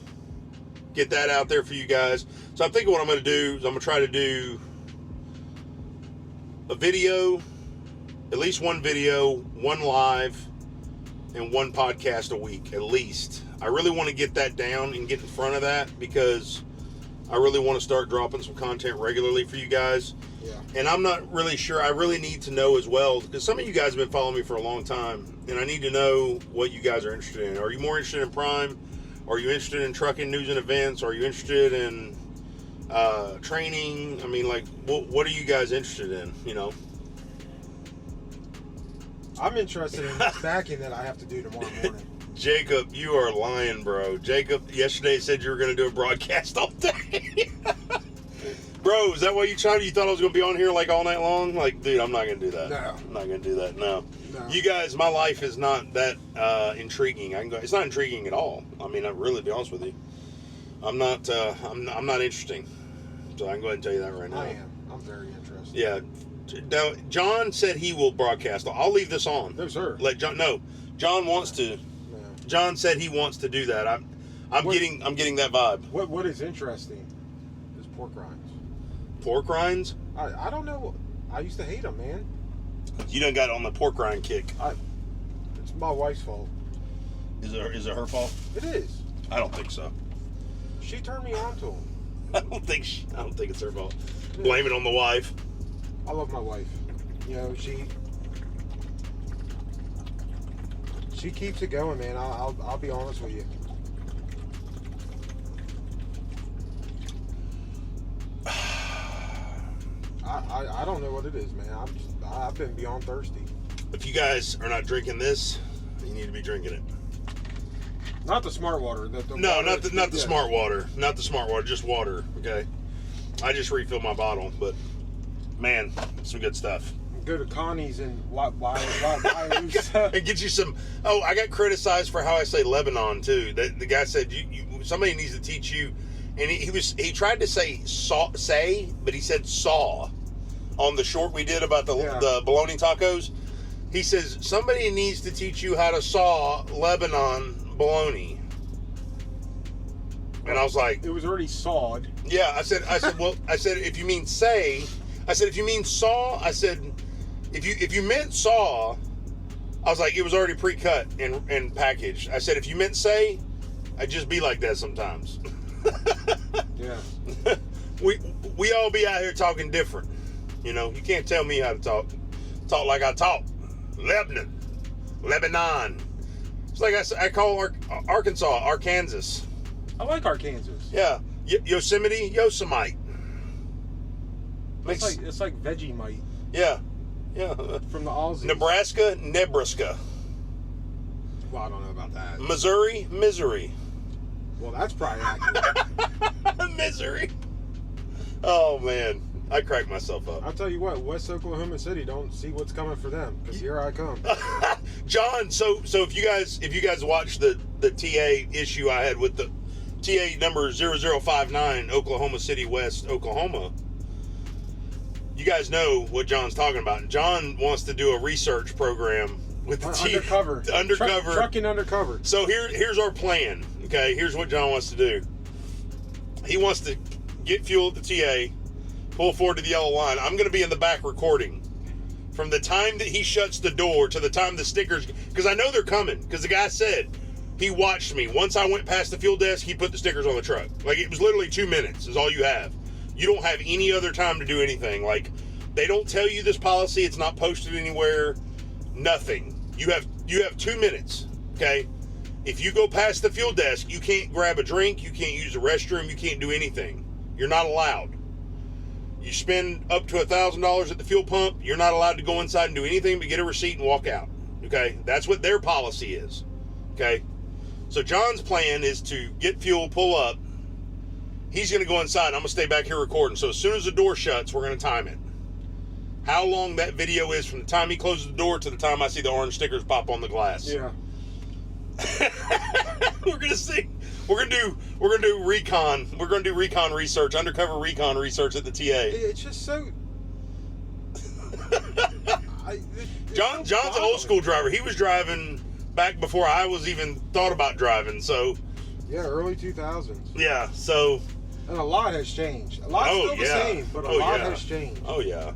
get that out there for you guys. So I'm thinking what I'm going to do is I'm going to try to do a video, at least one video, one live, and one podcast a week, at least. I really want to get that down and get in front of that, because I really want to start dropping some content regularly for you guys. Yeah. And I'm not really sure. I really need to know as well, because some of you guys have been following me for a long time, and I need to know what you guys are interested in. Are you more interested in Prime? Are you interested in trucking news and events? Are you interested in training? I mean, like, what are you guys interested in, you know? I'm interested in this backing that I have to do tomorrow morning. Jacob, you are lying, bro. Jacob yesterday said you were going to do a broadcast all day. Bro, is that what you thought I was going to be on here like all night long? Like, dude, I'm not going to do that. No. I'm not going to do that. No. You guys, my life is not that intriguing. It's not intriguing at all. I mean, I'll really be honest with you. I'm not interesting. So I can go ahead and tell you that right now. I am. I'm very interested. Yeah. Now, John said he will broadcast. I'll leave this on. No, sir. Let John. No, John wants to. No. John said he wants to do that. I'm getting that vibe. What is interesting is pork rinds. Pork rinds? I don't know. I used to hate them, man. You done got on the pork rind kick. It's my wife's fault. Is it her fault? It is. I don't think so. She turned me on to them. I don't think it's her fault. Blame it on the wife. I love my wife. You know, she keeps it going, man. I'll be honest with you. I don't know what it is, man. I've been beyond thirsty. If you guys are not drinking this, you need to be drinking it. Not the smart water. Not the smart water. Not the smart water. Just water. Okay. I just refilled my bottle, but man, some good stuff. Go to Connie's and why and get you some. Oh, I got criticized for how I say Lebanon too. The guy said somebody needs to teach you and he tried to say but he said saw on the short we did about the bologna tacos. He says somebody needs to teach you how to saw Lebanon bologna. And I was like, it was already sawed. Yeah, I said, well, I said, if you mean if you mean saw, I said, if you meant saw, I was like, it was already pre-cut and packaged. I said, if you meant say, I'd just be like that sometimes. Yeah. We all be out here talking different. You know, you can't tell me how to talk. Talk like I talk. Lebanon. It's like I call Arkansas, Arkansas. I like Arkansas. Yeah. Yosemite, Yosemite. It's like Vegemite. Yeah. Yeah. From the Aussies. Nebraska, Nebraska. Well, I don't know about that. Missouri, Misery. Well, that's probably accurate. Misery. Oh, man. I crack myself up. I'll tell you what, West Oklahoma City, don't see what's coming for them, because here I come. John, so if you guys watched the TA issue I had with the TA number 0059, Oklahoma City, West Oklahoma, you guys know what John's talking about. John wants to do a research program with the undercover. Trucking undercover. So here's our plan. Okay, here's what John wants to do. He wants to get fuel at the TA, pull forward to the yellow line. I'm going to be in the back recording from the time that he shuts the door to the time the stickers, because I know they're coming, because the guy said he watched me. Once I went past the fuel desk, he put the stickers on the truck. Like, it was literally 2 minutes is all you have. You don't have any other time to do anything. Like, they don't tell you this policy. It's not posted anywhere. Nothing. You have 2 minutes, okay? If you go past the fuel desk, you can't grab a drink, you can't use the restroom, you can't do anything. You're not allowed. You spend up to $1,000 at the fuel pump, you're not allowed to go inside and do anything but get a receipt and walk out, okay? That's what their policy is, okay? So John's plan is to get fuel, pull up. He's going to go inside. I'm going to stay back here recording. So as soon as the door shuts, we're going to time it. How long that video is from the time he closes the door to the time I see the orange stickers pop on the glass. Yeah. We're gonna see. We're gonna do recon. We're gonna do recon research, undercover recon research at the TA. It's just so. John's an old school driver. He was driving back before I was even thought about driving. So. Yeah, early 2000s. Yeah. So. And a lot has changed. A lot's still the same, but a lot has changed. Oh yeah.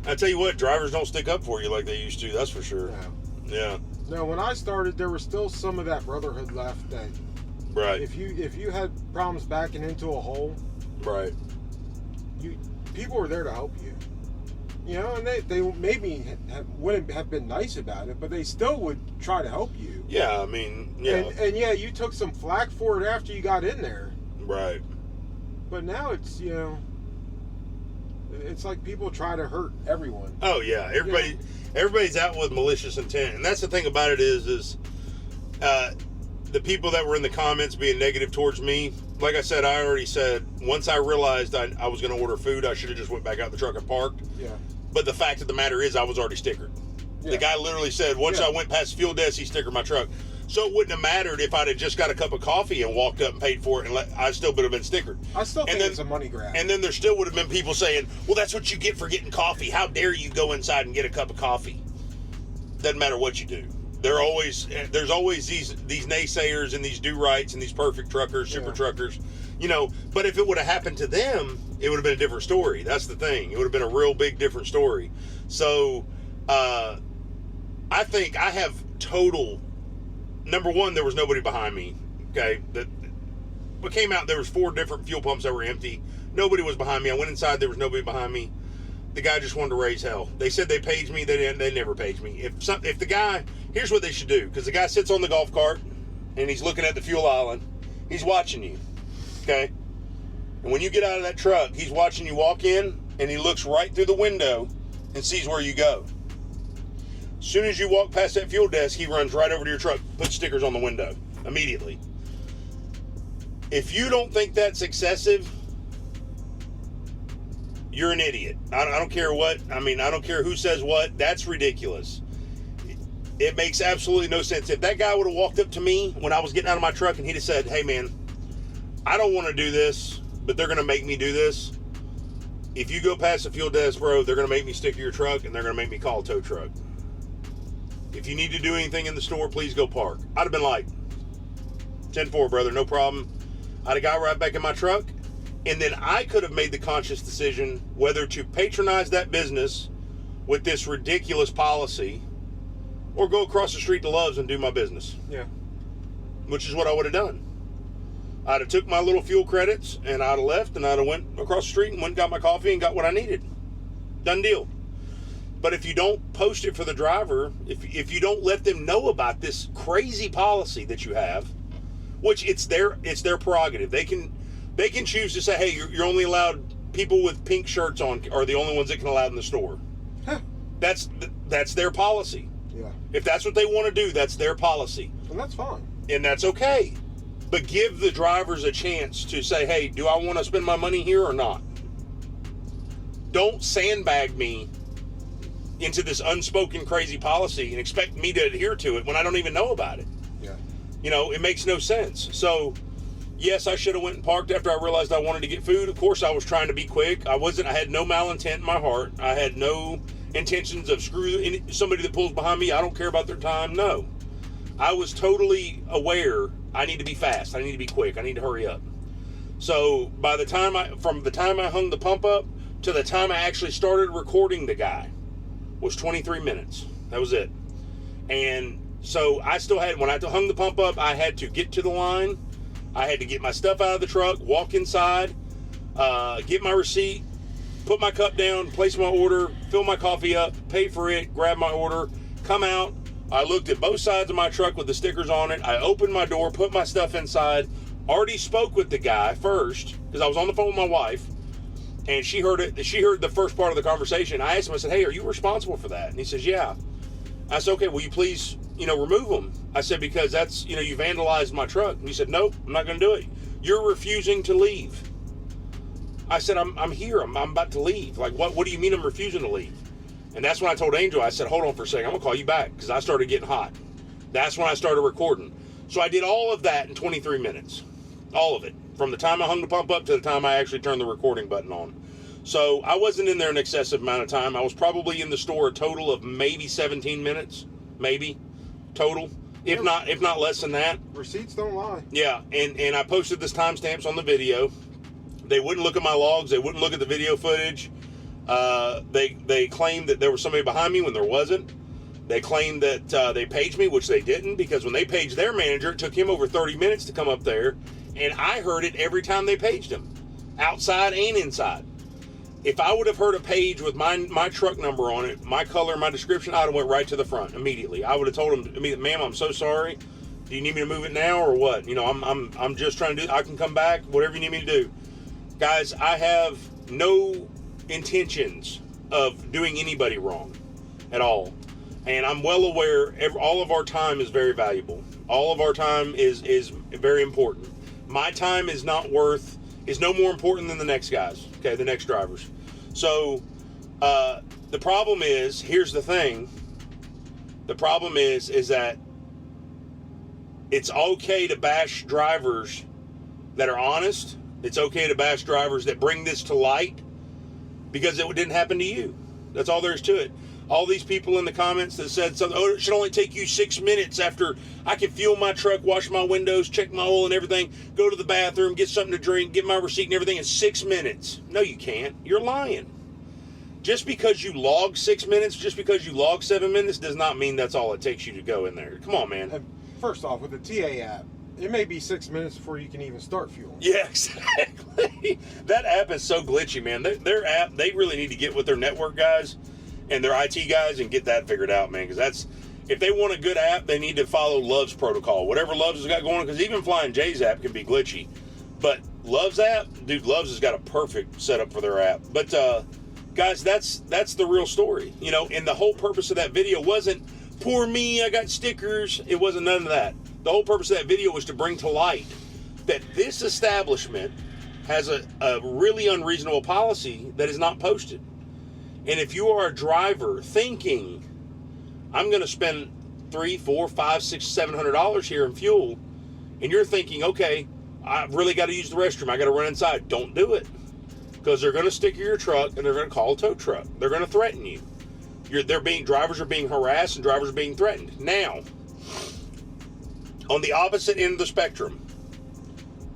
I tell you what, drivers don't stick up for you like they used to. That's for sure. Yeah. No, when I started, there was still some of that brotherhood left. That right. If you had problems backing into a hole, right. People were there to help you. You know, and they maybe wouldn't have been nice about it, but they still would try to help you. Yeah, I mean, yeah. And yeah, you took some flack for it after you got in there. Right. But now it's, you know, it's like people try to hurt everyone. Oh yeah, everybody's out with malicious intent, and that's the thing about it is the people that were in the comments being negative towards me. Like I said, I already said once I realized I was going to order food, I should have just went back out the truck and parked. Yeah. But the fact of the matter is, I was already stickered. Yeah. The guy literally said once I went past the fuel desk, he stickered my truck. So it wouldn't have mattered if I'd have just got a cup of coffee and walked up and paid for it, and I still would have been stickered. I still think it's a money grab. And then there still would have been people saying, well, that's what you get for getting coffee. How dare you go inside and get a cup of coffee? Doesn't matter what you do. There's always these naysayers and these do-rights and these perfect truckers, super truckers, you know. But if it would have happened to them, it would have been a different story. That's the thing. It would have been a real big different story. So I think I have total... Number one, there was nobody behind me. Okay, what came out, there was 4 different fuel pumps that were empty. Nobody was behind me. I went inside, there was nobody behind me. The guy just wanted to raise hell. They said they paged me. They never paged me. If the guy, here's what they should do, because the guy sits on the golf cart and he's looking at the fuel island. He's watching you. Okay, and when you get out of that truck, he's watching you walk in, and he looks right through the window and sees where you go. As soon as you walk past that fuel desk, he runs right over to your truck, puts stickers on the window immediately. If you don't think that's excessive, you're an idiot. I don't care what. I mean, I don't care who says what. That's ridiculous. It makes absolutely no sense. If that guy would have walked up to me when I was getting out of my truck and he'd have said, hey, man, I don't want to do this, but they're going to make me do this. If you go past the fuel desk, bro, they're going to make me stick to your truck, and they're going to make me call a tow truck. If you need to do anything in the store, please go park. I'd have been like, 10-4, brother, no problem. I'd have got right back in my truck, and then I could have made the conscious decision whether to patronize that business with this ridiculous policy or go across the street to Love's and do my business. Yeah. Which is what I would have done. I'd have took my little fuel credits and I'd have left and I'd have went across the street and went and got my coffee and got what I needed. Done deal. But if you don't post it for the driver, if you don't let them know about this crazy policy that you have, which it's their prerogative. They can choose to say, hey, you're only allowed, people with pink shirts on are the only ones that can allow in the store. Huh. That's their policy. Yeah. If that's what they want to do, that's their policy. And that's fine. And that's okay. But give the drivers a chance to say, hey, do I want to spend my money here or not? Don't sandbag me into this unspoken crazy policy and expect me to adhere to it when I don't even know about it. Yeah. You know, it makes no sense. So, yes, I should have went and parked after I realized I wanted to get food. Of course, I was trying to be quick. I had no malintent in my heart. I had no intentions of somebody that pulls behind me. I don't care about their time. No. I was totally aware I need to be fast. I need to be quick. I need to hurry up. So from the time I hung the pump up to the time I actually started recording the guy was 23 minutes. That was it. And so I still had, when I hung the pump up, I had to get to the line. I had to get my stuff out of the truck, walk inside, get my receipt, put my cup down, place my order, fill my coffee up, pay for it, grab my order, come out. I looked at both sides of my truck with the stickers on it. I opened my door, put my stuff inside, already spoke with the guy first, because I was on the phone with my wife, and she heard it. She heard the first part of the conversation. I asked him, I said, hey, are you responsible for that? And he says, yeah. I said, okay, will you please, remove them? I said, because that's, you vandalized my truck. And he said, nope, I'm not going to do it. You're refusing to leave. I said, I'm here. I'm about to leave. Like, what do you mean I'm refusing to leave? And that's when I told Angel, I said, hold on for a second. I'm going to call you back, because I started getting hot. That's when I started recording. So I did all of that in 23 minutes. All of it. From the time I hung the pump up to the time I actually turned the recording button on. So I wasn't in there an excessive amount of time. I was probably in the store a total of maybe 17 minutes. Maybe. Total. If not less than that. Receipts don't lie. Yeah. And I posted this timestamps on the video. They wouldn't look at my logs. They wouldn't look at the video footage. They claimed that there was somebody behind me when there wasn't. They claimed that they paged me, which they didn't, because when they paged their manager, it took him over 30 minutes to come up there, and I heard it every time they paged him, outside and inside. If I would have heard a page with my truck number on it, my color, my description, I'd have went right to the front immediately. I would have told him, ma'am, I'm so sorry. Do you need me to move it now or what? I'm just trying to do. I can come back. Whatever you need me to do, guys. I have no intentions of doing anybody wrong at all, and I'm well aware all of our time is very valuable. All of our time is very important. My time is no more important than the next guys, okay, the next drivers. So the problem is, here's the thing, the problem is that it's okay to bash drivers that are honest. It's okay to bash drivers that bring this to light, because it didn't happen to you. That's all there is to it. All these people in the comments that said something, it should only take you 6 minutes after I can fuel my truck, wash my windows, check my oil and everything, go to the bathroom, get something to drink, get my receipt and everything in 6 minutes. No, you can't. You're lying. Just because you log 6 minutes, just because you log 7 minutes, does not mean that's all it takes you to go in there. Come on, man. First off, with the TA app, it may be 6 minutes before you can even start fueling. Yeah, exactly. That app is so glitchy, man. Their app, they really need to get with their network guys and their IT guys and get that figured out, man. Because if they want a good app, they need to follow Love's protocol. Whatever Love's has got going on, because even Flying J's app can be glitchy. But Love's app, dude, Love's has got a perfect setup for their app. But, guys, that's the real story. And the whole purpose of that video wasn't, poor me, I got stickers. It wasn't none of that. The whole purpose of that video was to bring to light that this establishment has a really unreasonable policy that is not posted. And if you are a driver thinking, I'm going to spend $300, $400, $500, $600, $700 here in fuel, and you're thinking, okay, I really got to use the restroom. I got to run inside. Don't do it. Because they're going to sticker your truck and they're going to call a tow truck. They're going to threaten you. Drivers are being harassed and drivers are being threatened. Now, on the opposite end of the spectrum,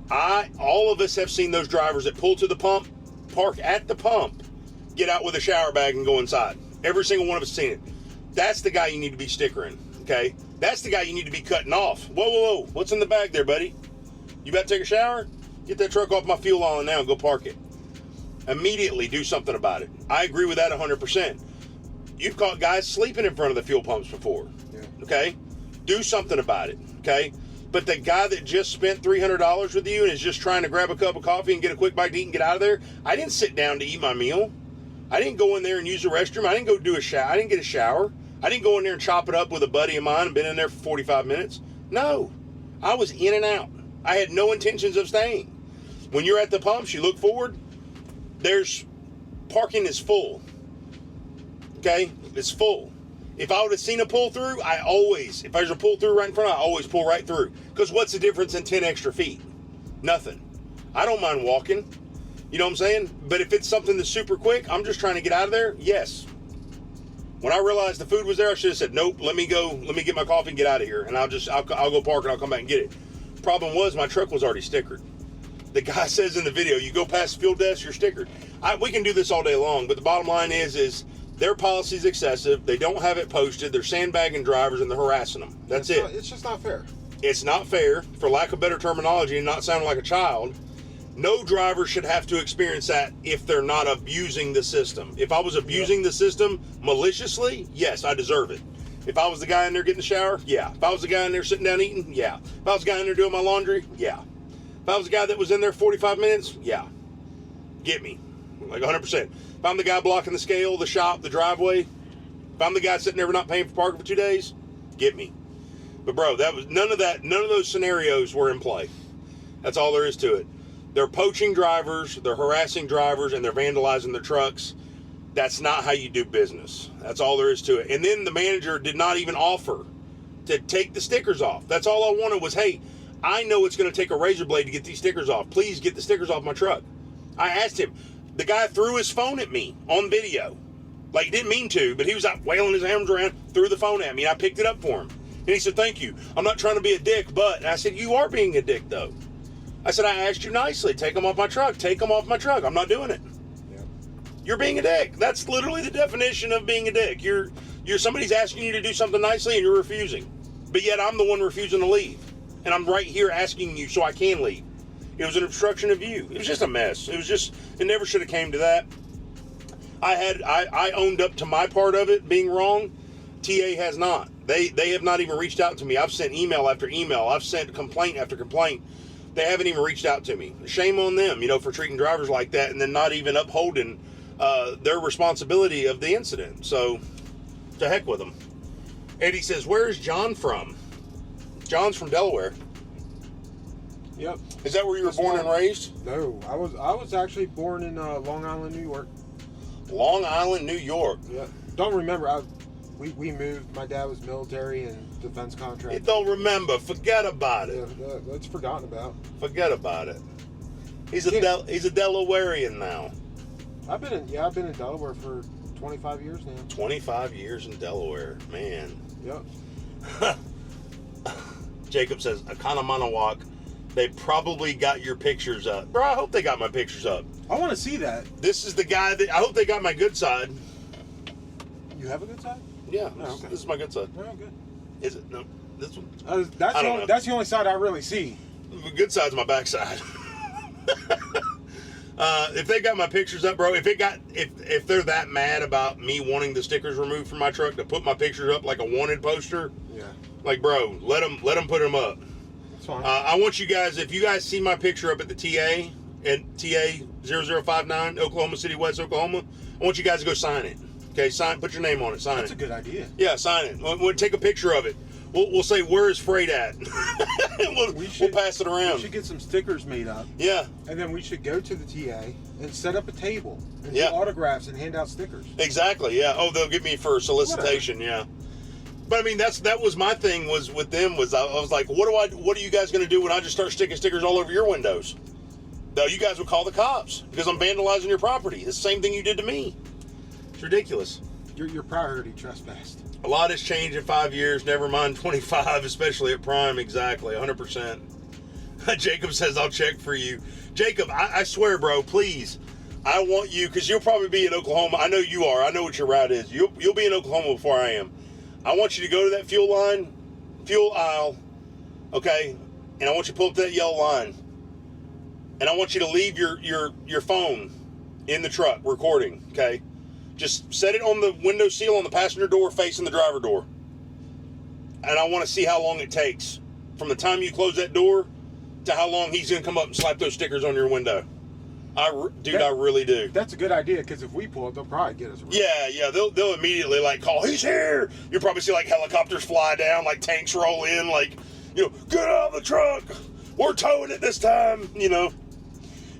all of us have seen those drivers that pull to the pump, park at the pump, get out with a shower bag and go inside. Every single one of us has seen it. That's the guy you need to be stickering, okay? That's the guy you need to be cutting off. Whoa, whoa, whoa. What's in the bag there, buddy? You about to take a shower? Get that truck off my fuel island now and go park it. Immediately do something about it. I agree with that 100%. You've caught guys sleeping in front of the fuel pumps before, okay? Do something about it, okay? But the guy that just spent $300 with you and is just trying to grab a cup of coffee and get a quick bite to eat and get out of there, I didn't sit down to eat my meal. I didn't go in there and use the restroom. I didn't go do a shower. I didn't get a shower. I didn't go in there and chop it up with a buddy of mine and been in there for 45 minutes. No, I was in and out. I had no intentions of staying. When you're at the pumps, you look forward, parking is full. Okay, it's full. If I would have seen a pull through, if there's a pull through right in front, I always pull right through. Because what's the difference in 10 extra feet? Nothing. I don't mind walking. You know what I'm saying? But if it's something that's super quick, I'm just trying to get out of there, yes. When I realized the food was there, I should have said, nope, let me get my coffee and get out of here. And I'll go park and I'll come back and get it. Problem was, my truck was already stickered. The guy says in the video, you go past the fuel desk, you're stickered. We can do this all day long, but the bottom line is their policy is excessive. They don't have it posted. They're sandbagging drivers and they're harassing them. That's it. It's just not fair. It's not fair, for lack of better terminology and not sounding like a child. No driver should have to experience that if they're not abusing the system. If I was abusing the system maliciously, yes, I deserve it. If I was the guy in there getting the shower, yeah. If I was the guy in there sitting down eating, yeah. If I was the guy in there doing my laundry, yeah. If I was the guy that was in there 45 minutes, yeah. Get me. Like 100%. If I'm the guy blocking the scale, the shop, the driveway, if I'm the guy sitting there not paying for parking for 2 days, get me. But bro, none of those scenarios were in play. That's all there is to it. They're poaching drivers, they're harassing drivers, and they're vandalizing their trucks. That's not how you do business. That's all there is to it. And then the manager did not even offer to take the stickers off. That's all I wanted was, hey, I know it's going to take a razor blade to get these stickers off. Please get the stickers off my truck. I asked him. The guy threw his phone at me on video. Like, he didn't mean to, but he was out wailing his arms around, threw the phone at me, and I picked it up for him. And he said, thank you. I'm not trying to be a dick, but... And I said, you are being a dick, though. I said, I asked you nicely. Take them off my truck. Take them off my truck. I'm not doing it. Yep. You're being a dick. That's literally the definition of being a dick. Somebody's asking you to do something nicely, and you're refusing. But yet, I'm the one refusing to leave. And I'm right here asking you so I can leave. It was an obstruction of view. It was just a mess. It never should have came to that. I owned up to my part of it being wrong. TA has not. They have not even reached out to me. I've sent email after email. I've sent complaint after complaint. They haven't even reached out to me. Shame on them, for treating drivers like that and then not even upholding their responsibility of the incident. So, to heck with them. Eddie says, where's John from? John's from Delaware. Yep. Is that where you were born and raised? No, I was actually born in Long Island, New York. Long Island, New York. Yeah. Don't remember. We moved. My dad was military and defense contractor. You don't remember. Forget about it. Yeah, that's forgotten about. Forget about it. He's a Delawarean now. I've been in Delaware for 25 years now. 25 years in Delaware, man. Yep. Jacob says, Economonowalk, they probably got your pictures up. Bro, I hope they got my pictures up. I want to see that. This is the guy I hope they got my good side. You have a good side? Yeah, okay. This is my good side. Oh, good. Is it? No, this one? That's the only side I really see. The good side's my back side. If they got my pictures up, bro, if they're that mad about me wanting the stickers removed from my truck to put my pictures up like a wanted poster, yeah, like, bro, let them put them up. That's fine. I want you guys, if you guys see my picture up at the TA, at TA 0059, Oklahoma City, West Oklahoma, I want you guys to go sign it. Okay, put your name on it, sign it. That's a good idea. Yeah, sign it. We'll take a picture of it. We'll say, where is Fr8 at? we'll pass it around. We should get some stickers made up. Yeah. And then we should go to the TA and set up a table and do autographs and hand out stickers. Exactly, yeah. Oh, they'll get me for solicitation, yeah. But I mean, that was my thing was with them was I was like, what are you guys going to do when I just start sticking stickers all over your windows? No, you guys will call the cops because I'm vandalizing your property. It's the same thing you did to me. It's ridiculous. Your priority trespassed. A lot has changed in 5 years, never mind 25, especially at Prime. Exactly, 100%. Jacob says, I'll check for you. Jacob, I swear, bro, please. I want you, because you'll probably be in Oklahoma. I know you are. I know what your route is. You'll be in Oklahoma before I am. I want you to go to that fuel aisle, okay? And I want you to pull up that yellow line. And I want you to leave your phone in the truck recording, okay? Just set it on the window seal on the passenger door facing the driver door. And I want to see how long it takes from the time you close that door to how long he's going to come up and slap those stickers on your window. I really do. That's a good idea, because if we pull it, they'll probably get us. Yeah, they'll immediately like call, he's here. You'll probably see like helicopters fly down, like tanks roll in, like, get out of the truck. We're towing it this time,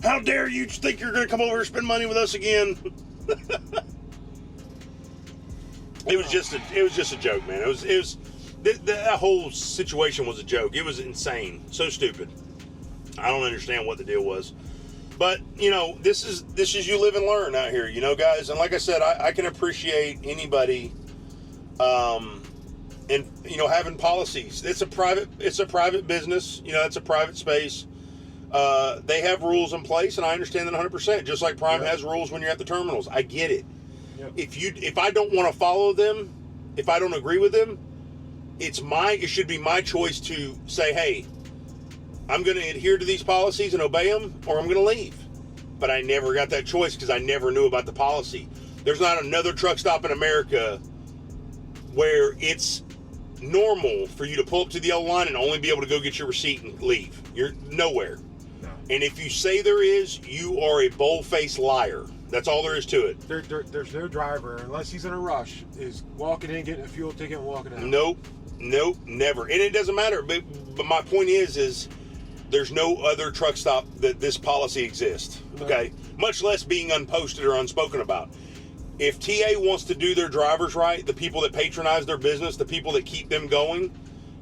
How dare you think you're going to come over and spend money with us again? It was just a joke, man. It was that whole situation was a joke. It was insane, so stupid. I don't understand what the deal was, but this is you live and learn out here, guys. And like I said, I can appreciate anybody, and having policies. It's a private business. It's a private space. They have rules in place, and I understand that 100%. Just like Prime has rules when you're at the terminals. I get it. Yep. If I don't want to follow them, if I don't agree with them, it should be my choice to say, hey, I'm going to adhere to these policies and obey them, or I'm going to leave. But I never got that choice because I never knew about the policy. There's not another truck stop in America where it's normal for you to pull up to the yellow line and only be able to go get your receipt and leave. You're nowhere. No. And if you say there is, you are a bold-faced liar. That's all there is to it. There's no driver, unless he's in a rush, is walking in, getting a fuel ticket, and walking out. Nope, never. And it doesn't matter. But my point is there's no other truck stop that this policy exists. No. Okay? Much less being unposted or unspoken about. If TA wants to do their drivers right, the people that patronize their business, the people that keep them going,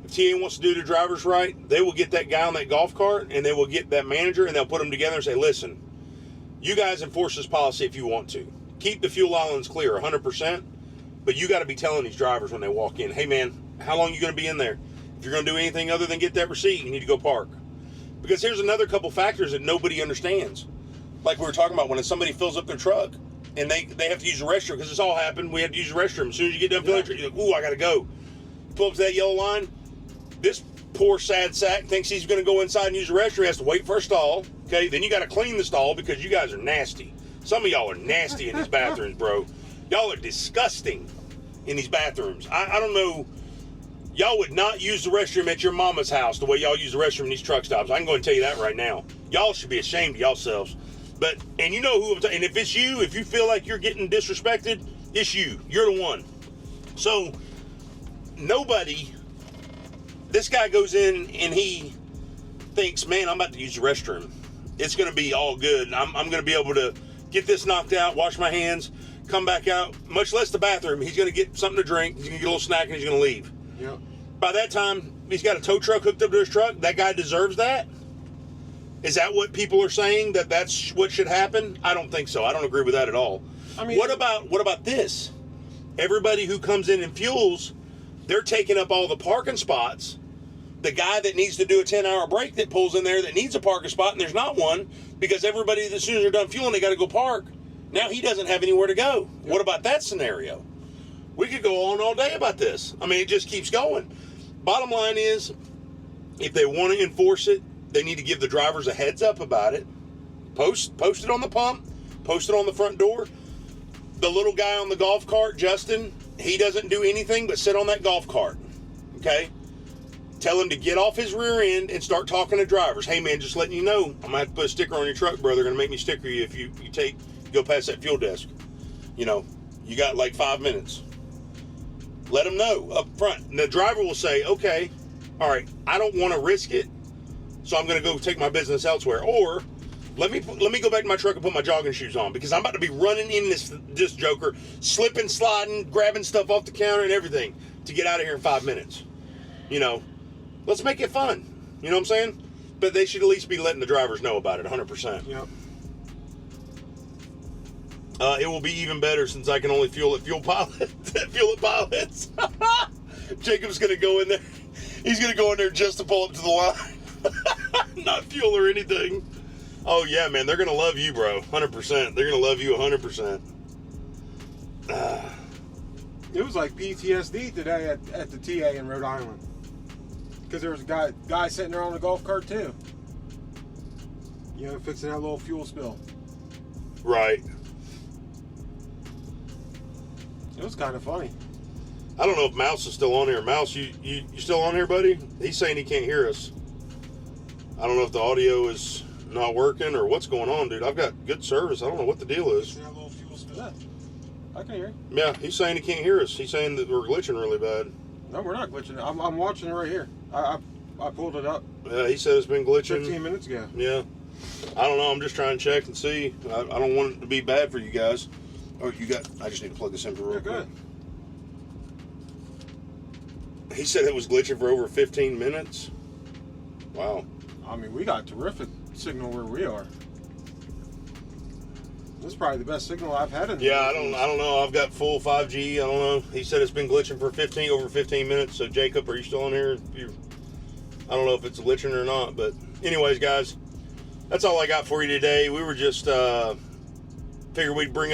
if TA wants to do their drivers right, they will get that guy on that golf cart, and they will get that manager, and they'll put them together and say, listen, you guys enforce this policy if you want to. Keep the fuel islands clear, 100%, but you got to be telling these drivers when they walk in, hey man, how long are you going to be in there? If you're going to do anything other than get that receipt, you need to go park. Because here's another couple factors that nobody understands. Like we were talking about, when somebody fills up their truck and they have to use the restroom, because this all happened, we have to use the restroom. As soon as you get done filling your truck, you're like, ooh, I got to go. Pull up to that yellow line, this poor sad sack thinks he's going to go inside and use the restroom, has to wait for a stall. Okay, then you got to clean the stall because you guys are nasty. Some of y'all are nasty in these bathrooms, bro. Y'all are disgusting in these bathrooms. I don't know. Y'all would not use the restroom at your mama's house the way y'all use the restroom in these truck stops. I can go and tell you that right now. Y'all should be ashamed of yourselves. And you know who I'm talking. And if it's you, if you feel like you're getting disrespected, it's you. You're the one. So this guy goes in and he thinks, man, I'm about to use the restroom. It's going to be all good. I'm going to be able to get this knocked out, wash my hands, come back out, much less the bathroom. He's going to get something to drink. He's going to get a little snack, and he's going to leave. Yep. By that time, he's got a tow truck hooked up to his truck. That guy deserves that? Is that what people are saying, that's what should happen? I don't think so. I don't agree with that at all. I mean, what about this? Everybody who comes in and fuels, they're taking up all the parking spots. The guy that needs to do a 10-hour break that pulls in there that needs a parking spot, and there's not one, because everybody, as soon as they're done fueling, they got to go park. Now he doesn't have anywhere to go. Yep. What about that scenario? We could go on all day about this. I mean, it just keeps going. Bottom line is, if they want to enforce it, they need to give the drivers a heads up about it. Post it on the pump. Post it on the front door. The little guy on the golf cart, Justin, he doesn't do anything but sit on that golf cart. Okay? Tell him to get off his rear end and start talking to drivers. Hey, man, just letting you know, I'm going to have to put a sticker on your truck, bro. They're going to make me sticker you if you go past that fuel desk. You got like 5 minutes. Let them know up front. And the driver will say, okay, all right, I don't want to risk it, so I'm going to go take my business elsewhere. Or let me go back to my truck and put my jogging shoes on, because I'm about to be running in this joker, slipping, sliding, grabbing stuff off the counter and everything. to get out of here in 5 minutes. You know, let's make it fun. You know what I'm saying? But they should at least be letting the drivers know about it, 100%. Yep. It will be even better since I can only fuel at pilots. Jacob's going to go in there. He's going to go in there just to pull up to the line. Not fuel or anything. Oh, yeah, man. They're going to love you, bro. 100%. They're going to love you 100%. It was like PTSD today at the TA in Rhode Island. Because there was a guy sitting there on a golf cart, too. You know, fixing that little fuel spill. Right. It was kind of funny. I don't know if Mouse is still on here. Mouse, you still on here, buddy? He's saying he can't hear us. I don't know if the audio is not working or what's going on, dude. I've got good service. I don't know what the deal is. That little fuel spill. Yeah, I can hear you. Yeah, he's saying he can't hear us. He's saying that we're glitching really bad. No, we're not glitching. I'm watching it right here. I pulled it up. Yeah, he said it's been glitching. 15 minutes ago. Yeah. I don't know. I'm just trying to check and see. I don't want it to be bad for you guys. Oh, I just need to plug this in for real quick. Good. He said it was glitching for over 15 minutes. Wow. I mean, we got terrific signal where we are. This is probably the best signal I've had in the I don't know. I've got full 5G. I don't know. He said it's been glitching for over 15 minutes. So Jacob, are you still on here? I don't know if it's glitching or not, but anyways, guys, that's all I got for you today. We were just figured we'd bring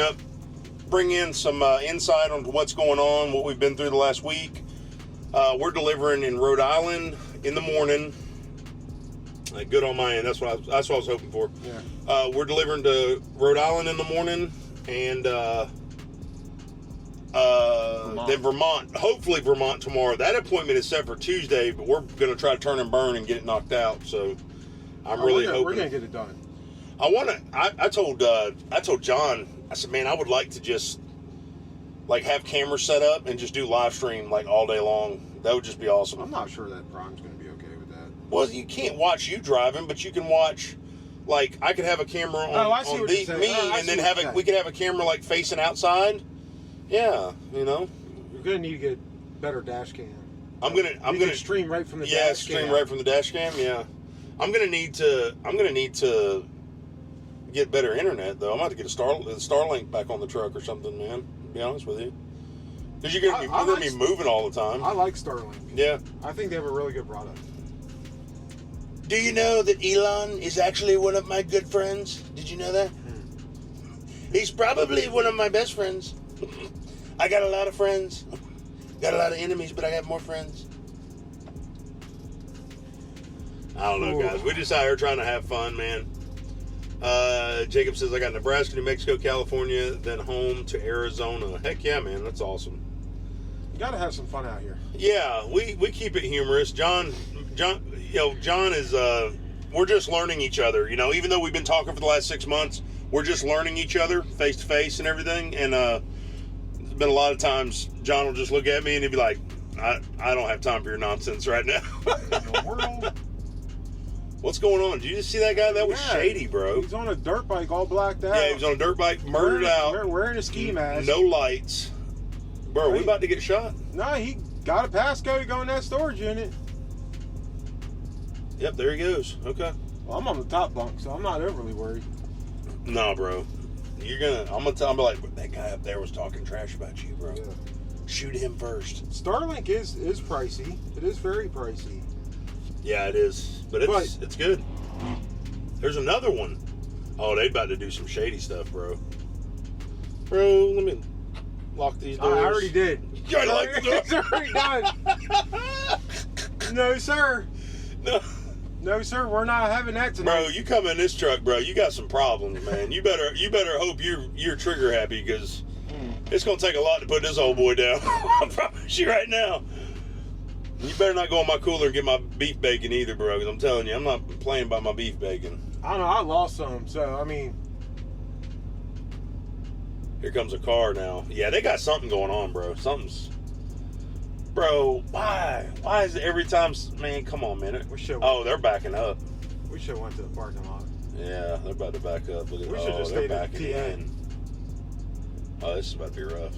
in some insight on what's going on, what we've been through the last week. We're delivering in Rhode Island in the morning. Good on my end. That's what I was hoping for. Yeah. We're delivering to Rhode Island in the morning, and then Vermont. Hopefully Vermont tomorrow. That appointment is set for Tuesday, but we're going to try to turn and burn and get it knocked out. So I'm really hoping we're going to get it done. I told John. I said, man, I would like to just like have cameras set up and just do live stream like all day long. That would just be awesome. I'm not sure that Prime's going to be okay with that. Well, you can't watch you driving, but you can watch. Like I could have a camera on me, and then we could have a camera like facing outside. Yeah, you know. You're gonna need to get a better dash cam. I'm gonna stream right from the dash cam. Yeah, stream right from the dash cam. Yeah, I'm gonna need to get better internet though. I'm about to get a Starlink back on the truck or something, man. To be honest with you, because you're gonna be moving all the time. I like Starlink. Yeah, I think they have a really good product. Do you know that Elon is actually one of my good friends? Did you know that? He's probably one of my best friends. I got a lot of friends. Got a lot of enemies, but I got more friends. I don't know, guys. We just out here trying to have fun, man. Jacob says, I got Nebraska, New Mexico, California, then home to Arizona. Heck yeah, man. That's awesome. You got to have some fun out here. Yeah, we keep it humorous. John is, we're just learning each other, you know, even though we've been talking for the last 6 months, we're just learning each other face to face and everything. And, there's been a lot of times John will just look at me and he'll be like, I don't have time for your nonsense right now. In the world? What's going on? Did you just see that guy? That was shady, bro. He's on a dirt bike all blacked out. Yeah, he was on a dirt bike, murdered out. Wearing a ski mask. No lights. Bro, we about to get shot? No, he got a passcode to go in that storage unit. Yep, there he goes. Okay. Well, I'm on the top bunk, so I'm not overly worried. Nah, bro. I'm gonna tell him, like, that guy up there was talking trash about you, bro. Yeah. Shoot him first. Starlink is pricey. It is very pricey. Yeah, it is. But it's good. There's another one. Oh, they about to do some shady stuff, bro. Bro, let me lock these doors. I already did. You already locked the door? It's already done. No, sir. No, sir. We're not having that tonight. Bro, you come in this truck, bro. You got some problems, man. You better hope you're trigger happy, because it's gonna take a lot to put this old boy down. I promise you right now. You better not go in my cooler and get my beef bacon either, bro. Because I'm telling you, I'm not playing by my beef bacon. I don't know. I lost some, so I mean. Here comes a car now. Yeah, they got something going on, bro. Bro, why? Why is it every time? Man, come on, man. Oh, they're backing up. We should have went to the parking lot. Yeah, they're about to back up. We should just stay backing in. Oh, this is about to be rough.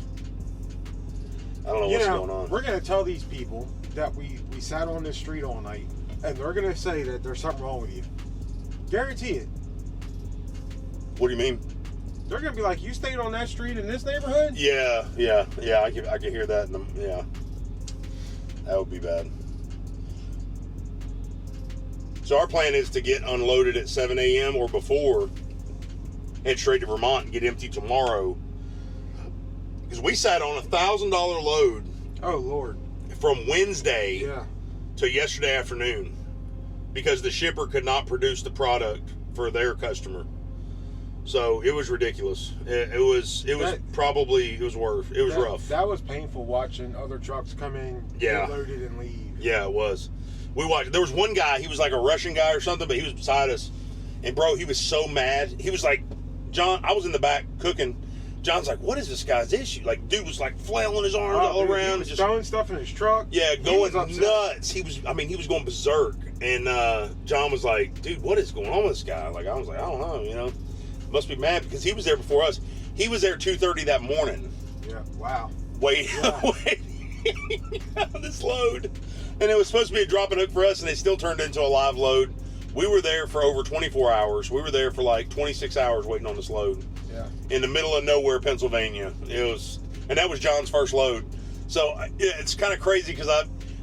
don't know what's going on. We're going to tell these people that we sat on this street all night, and they're going to say that there's something wrong with you. Guarantee it. What do you mean? They're going to be like, you stayed on that street in this neighborhood? Yeah. I can hear that. Yeah. That would be bad. So our plan is to get unloaded at 7 a.m. or before, head straight to Vermont and get empty tomorrow. Because we sat on a $1,000 load. Oh, Lord. From Wednesday to yesterday afternoon. Because the shipper could not produce the product for their customer. So it was ridiculous. It was rough. That was painful watching other trucks come in, get loaded, and leave. Yeah, it was. We watched. There was one guy. He was like a Russian guy or something, but he was beside us, and bro, he was so mad. He was like, John. I was in the back cooking. John's like, "What is this guy's issue?" Like, dude was like flailing his arms all around, he was just throwing stuff in his truck. Yeah, going nuts. He was going berserk. And John was like, "Dude, what is going on with this guy?" Like, I was like, "I don't know. Must be mad because he was there before us. He was there 2:30 that morning. Yeah. Wow. Waiting on this load. And it was supposed to be a drop and hook for us, and they still turned it into a live load. We were there for over 24 hours. We were there for like 26 hours waiting on this load. Yeah. In the middle of nowhere, Pennsylvania. And that was John's first load. So it's kind of crazy because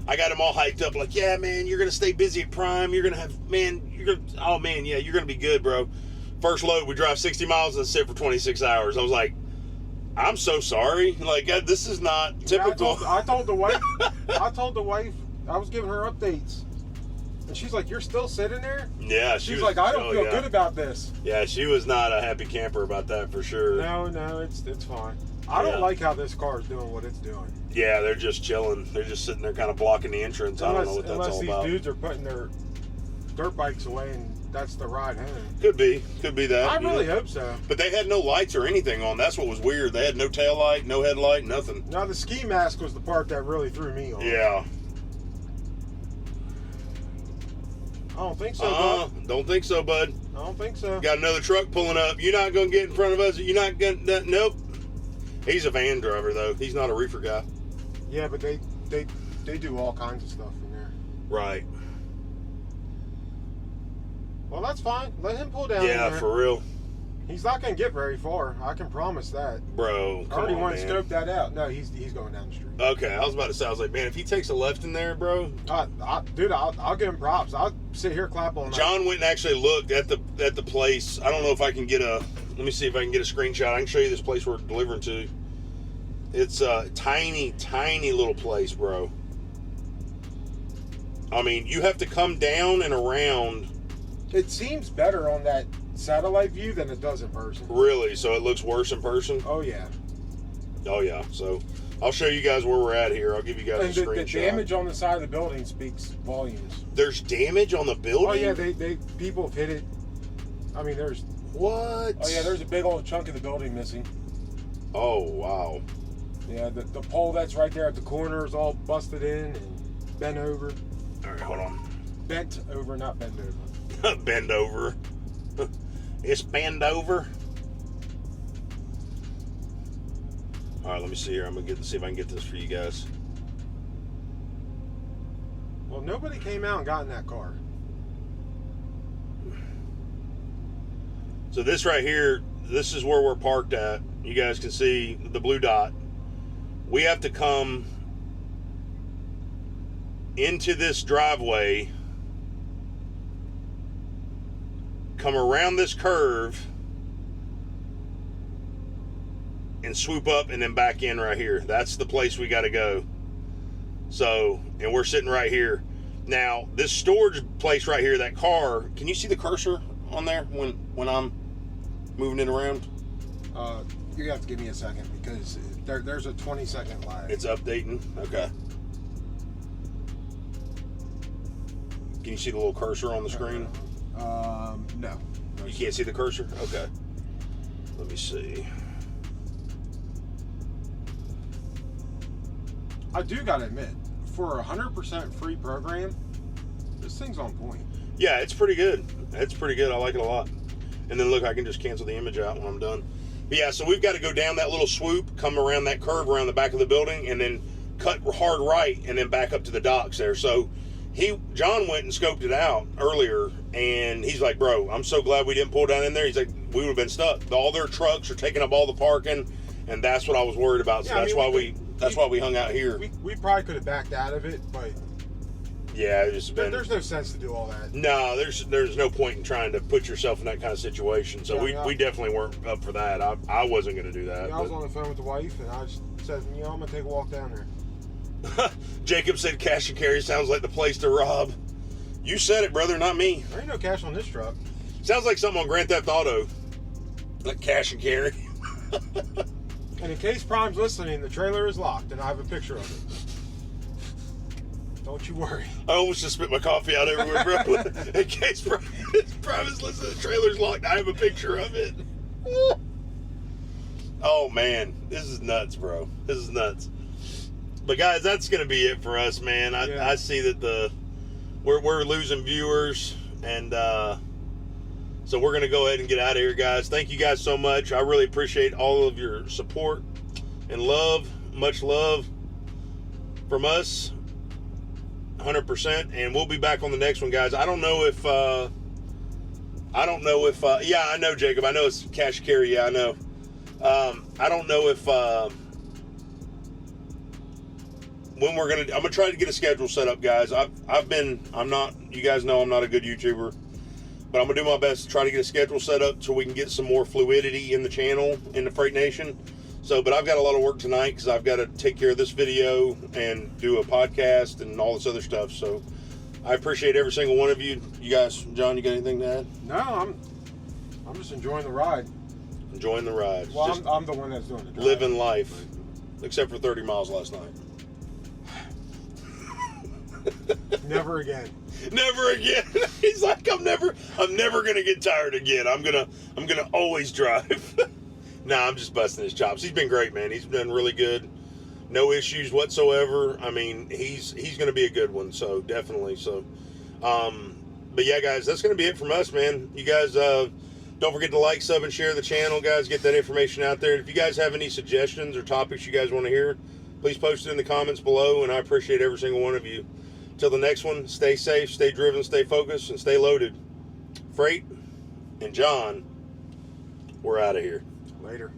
I got him all hyped up, like, yeah, man, you're gonna stay busy at Prime. You're gonna have, you're gonna be good, bro. First load, we drive 60 miles and sit for 26 hours. I was like, I'm so sorry. Like, this is not typical. I told the wife, I was giving her updates. And she's like, you're still sitting there? Yeah. She's like, I don't feel good about this. Yeah, she was not a happy camper about that for sure. No, it's fine. I don't like how this car is doing what it's doing. Yeah, they're just chilling. They're just sitting there kind of blocking the entrance. I don't know what that's all about. Unless these dudes are putting their dirt bikes away and that's the ride home. Could be that. I really hope so. But they had no lights or anything on. That's what was weird. They had no tail light, no headlight, nothing. Now the ski mask was the part that really threw me off. Yeah. I don't think so, bud. Don't think so, bud. I don't think so. Got another truck pulling up. You're not going to get in front of us. You're not going to... Nope. He's a van driver, though. He's not a reefer guy. Yeah, but they do all kinds of stuff in there. Right. Well, that's fine. Let him pull down. Yeah, for real. He's not going to get very far. I can promise that. Bro, I already want to scope that out. No, he's going down the street. Okay, I was about to say, I was like, man, if he takes a left in there, bro. Dude, I'll give him props. I'll sit here clap all night. John went and actually looked at the place. I don't know if I can get let me see if I can get a screenshot. I can show you this place we're delivering to. It's a tiny, tiny little place, bro. I mean, you have to come down and around. It seems better on that satellite view than it does in person. Really? So it looks worse in person? Oh, yeah. Oh, yeah. So I'll show you guys where we're at here. I'll give you guys a screenshot. The damage on the side of the building speaks volumes. There's damage on the building? Oh, yeah. People have hit it. I mean, there's... What? Oh, yeah. There's a big old chunk of the building missing. Oh, wow. Yeah, the pole that's right there at the corner is all busted in and bent over. All right, hold on. Bent over, not bend over. Bend over. It's bend over. All right, let me see here. I'm gonna see if I can get this for you guys. Well, nobody came out and got in that car. So this right here, this is where we're parked at. You guys can see the blue dot. We have to come into this driveway, come around this curve, and swoop up and then back in right here. That's the place we got to go. So, and we're sitting right here. Now, this storage place right here, that car, can you see the cursor on there when I'm moving it around? You have to give me a second because there's a 20-second lag. It's updating? Okay. Can you see the little cursor on the screen? No. You can't see the cursor? Okay. Let me see. I do gotta admit, for a 100% free program, this thing's on point. Yeah, it's pretty good. It's pretty good. I like it a lot. And then look, I can just cancel the image out when I'm done. But yeah, so we've got to go down that little swoop, come around that curve around the back of the building, and then cut hard right and then back up to the docks there. So John went and scoped it out earlier, and he's like, bro, I'm so glad we didn't pull down in there. He's like, we would have been stuck. All their trucks are taking up all the parking, and that's what I was worried about. So yeah, that's why we hung out here. We probably could have backed out of it, but yeah, there's no sense to do all that. No, there's no point in trying to put yourself in that kind of situation. So we definitely weren't up for that. I wasn't going to do that. Yeah, I was on the phone with the wife, and I just said, I'm going to take a walk down there. Jacob said cash and carry sounds like the place to rob. You said it, brother, not me. There ain't no cash on this truck. Sounds like something on Grand Theft Auto. Like cash and carry. And in case Prime's listening, the trailer is locked, and I have a picture of it. Don't you worry. I almost just spit my coffee out everywhere, bro. In case Prime is listening, the trailer's locked. I have a picture of it. Oh, man. This is nuts, bro. This is nuts. But, guys, that's going to be it for us, man. I see that we're losing viewers, and so we're going to go ahead and get out of here, guys. Thank you guys so much. I really appreciate all of your support and love. Much love from us. 100%, and we'll be back on the next one, guys. I don't know if yeah, I know, Jacob. I know it's cash carry. Yeah, I know. I don't know if when I'm gonna try to get a schedule set up, guys. You guys know I'm not a good YouTuber, but I'm gonna do my best to try to get a schedule set up so we can get some more fluidity in the channel, in the Fr8 Nation. So, but I've got a lot of work tonight because I've got to take care of this video and do a podcast and all this other stuff. So I appreciate every single one of you. You guys, John, you got anything to add? No, I'm just enjoying the ride. Enjoying the ride. Well, I'm the one that's doing the drive. Living life, except for 30 miles last night. Never again. Never again. He's like, I'm never gonna get tired again. I'm gonna always drive. Nah, I'm just busting his chops. He's been great, man. He's been really good. No issues whatsoever. I mean, he's going to be a good one, so definitely. So, but yeah, guys, that's going to be it from us, man. You guys, don't forget to like, sub, and share the channel, guys. Get that information out there. If you guys have any suggestions or topics you guys want to hear, please post it in the comments below, and I appreciate every single one of you. Till the next one, stay safe, stay driven, stay focused, and stay loaded. Fr8 and John, we're out of here. Later.